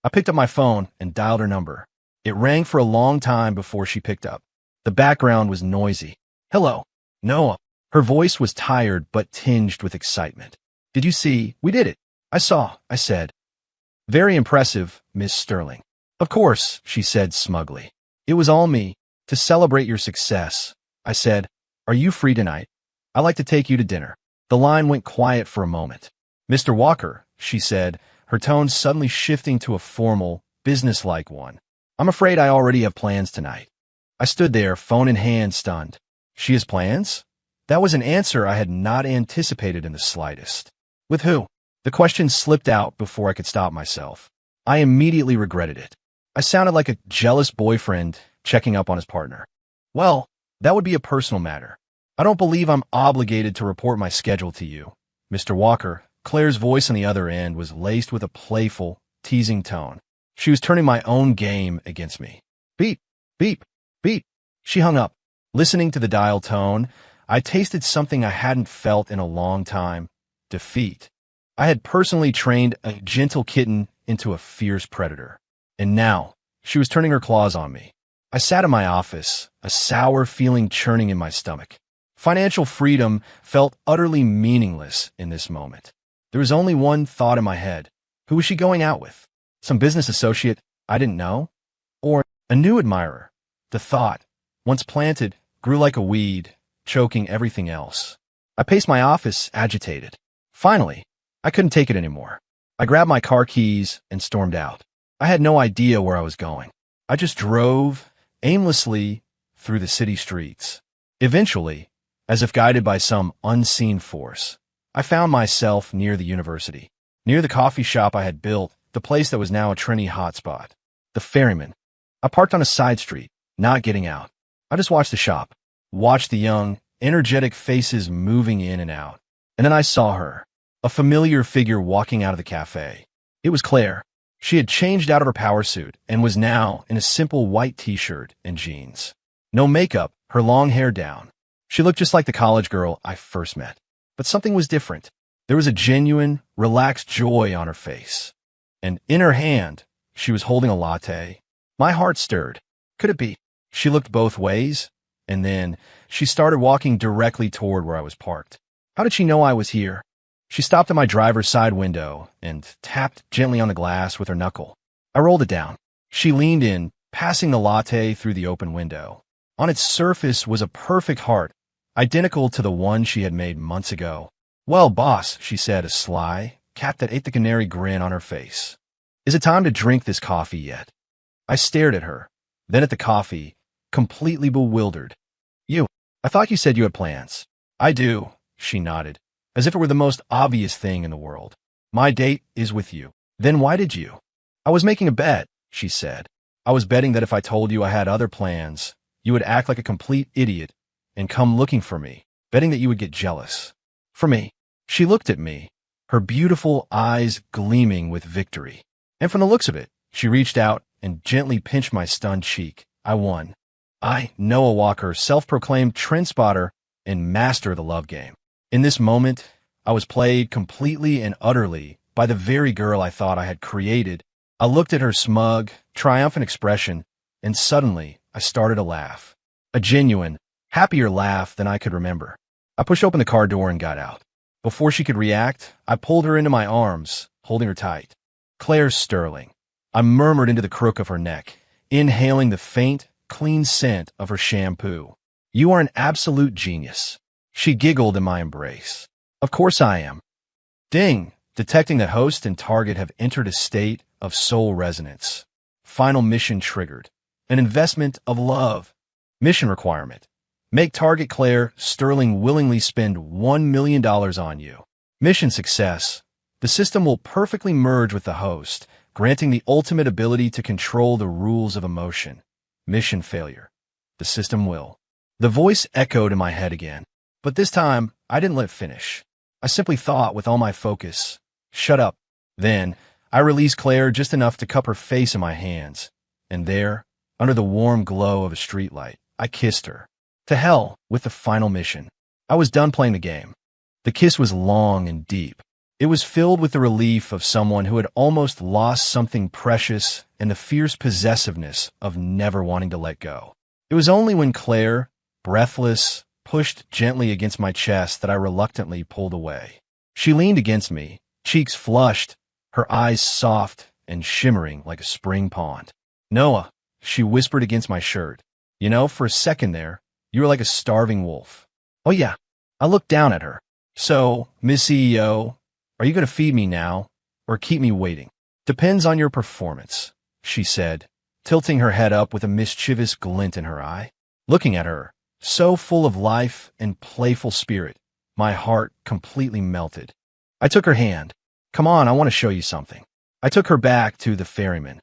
I picked up my phone and dialed her number. It rang for a long time before she picked up. The background was noisy. Hello, Noah. Her voice was tired but tinged with excitement. Did you see? We did it. I saw, I said. Very impressive, Miss Sterling. Of course, she said smugly. It was all me. To celebrate your success, I said, are you free tonight? I'd like to take you to dinner. The line went quiet for a moment. Mr. Walker, she said, her tone suddenly shifting to a formal, businesslike one. I'm afraid I already have plans tonight. I stood there, phone in hand, stunned. She has plans? That was an answer I had not anticipated in the slightest. With who? The question slipped out before I could stop myself. I immediately regretted it. I sounded like a jealous boyfriend checking up on his partner. Well, that would be a personal matter. I don't believe I'm obligated to report my schedule to you, Mr. Walker. Claire's voice on the other end was laced with a playful, teasing tone. She was turning my own game against me. Beep, beep, beep. She hung up. Listening to the dial tone, I tasted something I hadn't felt in a long time. Defeat. I had personally trained a gentle kitten into a fierce predator. And now, she was turning her claws on me. I sat in my office, a sour feeling churning in my stomach. Financial freedom felt utterly meaningless in this moment. There was only one thought in my head. Who was she going out with? Some business associate I didn't know? Or a new admirer? The thought, once planted, grew like a weed, choking everything else. I paced my office, agitated. Finally, I couldn't take it anymore. I grabbed my car keys and stormed out. I had no idea where I was going. I just drove aimlessly through the city streets. Eventually, as if guided by some unseen force, I found myself near the university, near the coffee shop I had built, the place that was now a trendy hotspot. The Ferryman. I parked on a side street, not getting out. I just watched the shop, watched the young, energetic faces moving in and out. And then I saw her, a familiar figure walking out of the cafe. It was Claire. She had changed out of her power suit and was now in a simple white t-shirt and jeans. No makeup, her long hair down. She looked just like the college girl I first met. But something was different. There was a genuine, relaxed joy on her face. And in her hand, she was holding a latte. My heart stirred. Could it be? She looked both ways, and then she started walking directly toward where I was parked. How did she know I was here? She stopped at my driver's side window and tapped gently on the glass with her knuckle. I rolled it down. She leaned in, passing the latte through the open window. On its surface was a perfect heart, identical to the one she had made months ago. "Well, boss," she said, a sly, cat that ate the canary grin on her face. "Is it time to drink this coffee yet?" I stared at her, then at the coffee, completely bewildered. I thought you said you had plans." "I do," she nodded, as if it were the most obvious thing in the world. "My date is with you." "Then why did you?" "I was making a bet," she said. "I was betting that if I told you I had other plans, you would act like a complete idiot and come looking for me, betting that you would get jealous." "For me?" She looked at me, her beautiful eyes gleaming with victory. And from the looks of it, she reached out and gently pinched my stunned cheek. I won. I, Noah Walker, self-proclaimed trend spotter and master of the love game. In this moment, I was played completely and utterly by the very girl I thought I had created. I looked at her smug, triumphant expression, and suddenly I started to laugh. A genuine, happier laugh than I could remember. I pushed open the car door and got out. Before she could react, I pulled her into my arms, holding her tight. "Claire Sterling." I murmured into the crook of her neck, inhaling the faint, clean scent of her shampoo. "You are an absolute genius." She giggled in my embrace. "Of course I am." Ding! Detecting that host and target have entered a state of soul resonance. Final mission triggered. An investment of love. Mission requirement. Make target Claire Sterling willingly spend $1 million on you. Mission success. The system will perfectly merge with the host, granting the ultimate ability to control the rules of emotion. Mission failure. The system will. The voice echoed in my head again, but this time I didn't let it finish. I simply thought with all my focus, "Shut up." Then I released Claire just enough to cup her face in my hands, and there, under the warm glow of a streetlight, I kissed her. To hell with the final mission. I was done playing the game. The kiss was long and deep. It was filled with the relief of someone who had almost lost something precious and the fierce possessiveness of never wanting to let go. It was only when Claire, breathless, pushed gently against my chest that I reluctantly pulled away. She leaned against me, cheeks flushed, her eyes soft and shimmering like a spring pond. "Noah," she whispered against my shirt. "You know, for a second there, you were like a starving wolf." "Oh yeah." I looked down at her. "So, Miss CEO, are you going to feed me now, or keep me waiting?" "Depends on your performance," she said, tilting her head up with a mischievous glint in her eye. Looking at her, so full of life and playful spirit, my heart completely melted. I took her hand. "Come on, I want to show you something." I took her back to the ferryman.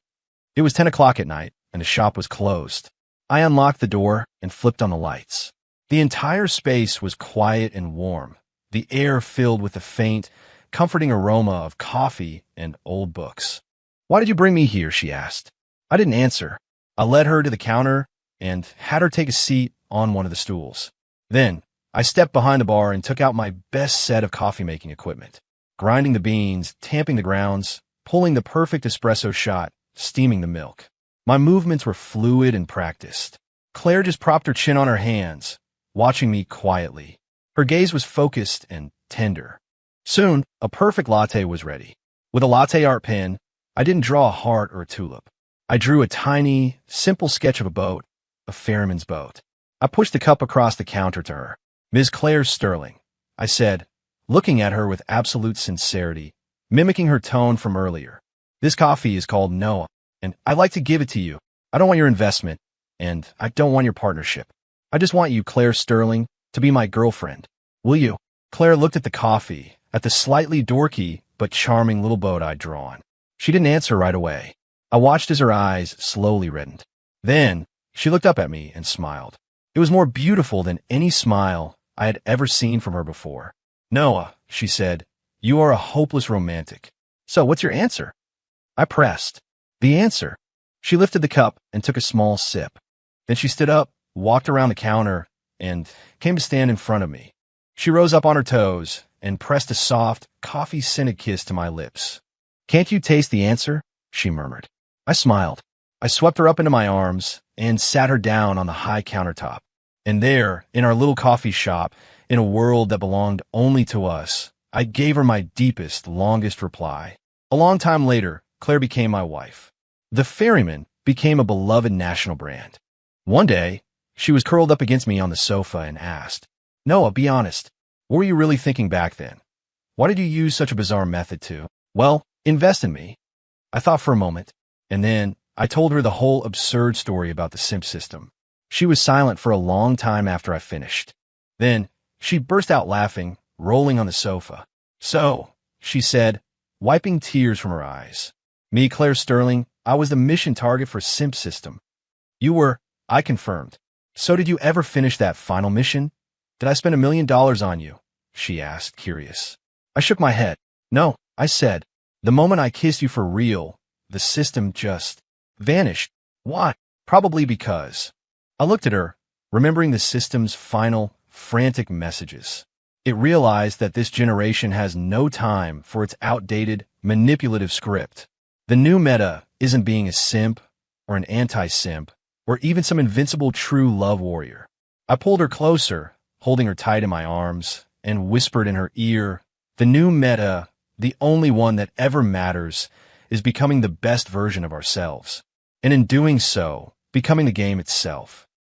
It was 10 o'clock at night, and the shop was closed. I unlocked the door and flipped on the lights. The entire space was quiet and warm, the air filled with the faint, comforting aroma of coffee and old books. "Why did you bring me here?" she asked. I didn't answer. I led her to the counter and had her take a seat on one of the stools. Then I stepped behind the bar and took out my best set of coffee-making equipment. Grinding the beans, tamping the grounds, pulling the perfect espresso shot, steaming the milk. My movements were fluid and practiced. Claire just propped her chin on her hands, watching me quietly. Her gaze was focused and tender. Soon, a perfect latte was ready. With a latte art pen, I didn't draw a heart or a tulip. I drew a tiny, simple sketch of a boat, a ferryman's boat. I pushed the cup across the counter to her. "Ms. Claire Sterling," I said, looking at her with absolute sincerity, mimicking her tone from earlier. "This coffee is called Noah, and I'd like to give it to you. I don't want your investment, and I don't want your partnership. I just want you, Claire Sterling, to be my girlfriend. Will you?" Claire looked at the coffee, at the slightly dorky but charming little boat I'd drawn. She didn't answer right away. I watched as her eyes slowly reddened. Then she looked up at me and smiled. It was more beautiful than any smile I had ever seen from her before. "Noah," she said, "you are a hopeless romantic. So what's your answer?" I pressed. "The answer." She lifted the cup and took a small sip. Then she stood up, walked around the counter, and came to stand in front of me. She rose up on her toes and pressed a soft, coffee-scented kiss to my lips. "Can't you taste the answer?" she murmured. I smiled. I swept her up into my arms and sat her down on the high countertop. And there, in our little coffee shop, in a world that belonged only to us, I gave her my deepest, longest reply. A long time later, Claire became my wife. The ferryman became a beloved national brand. One day, she was curled up against me on the sofa and asked, "Noah, be honest. What were you really thinking back then? Why did you use such a bizarre method to, well, invest in me?" I thought for a moment, and then I told her the whole absurd story about the simp system. She was silent for a long time after I finished. Then she burst out laughing, rolling on the sofa. "So," she said, wiping tears from her eyes. "Me, Claire Sterling, I was the mission target for simp system." "You were," I confirmed. "So did you ever finish that final mission? Did I spend $1 million on you?" she asked, curious. I shook my head. "No," I said. "The moment I kissed you for real, the system just vanished." "Why?" "Probably because." I looked at her, remembering the system's final, frantic messages. It realized that this generation has no time for its outdated, manipulative script. The new meta isn't being a simp, or an anti-simp, or even some invincible true love warrior. I pulled her closer, holding her tight in my arms, and whispered in her ear, "The new meta, the only one that ever matters, is becoming the best version of ourselves. And in doing so, becoming the game itself."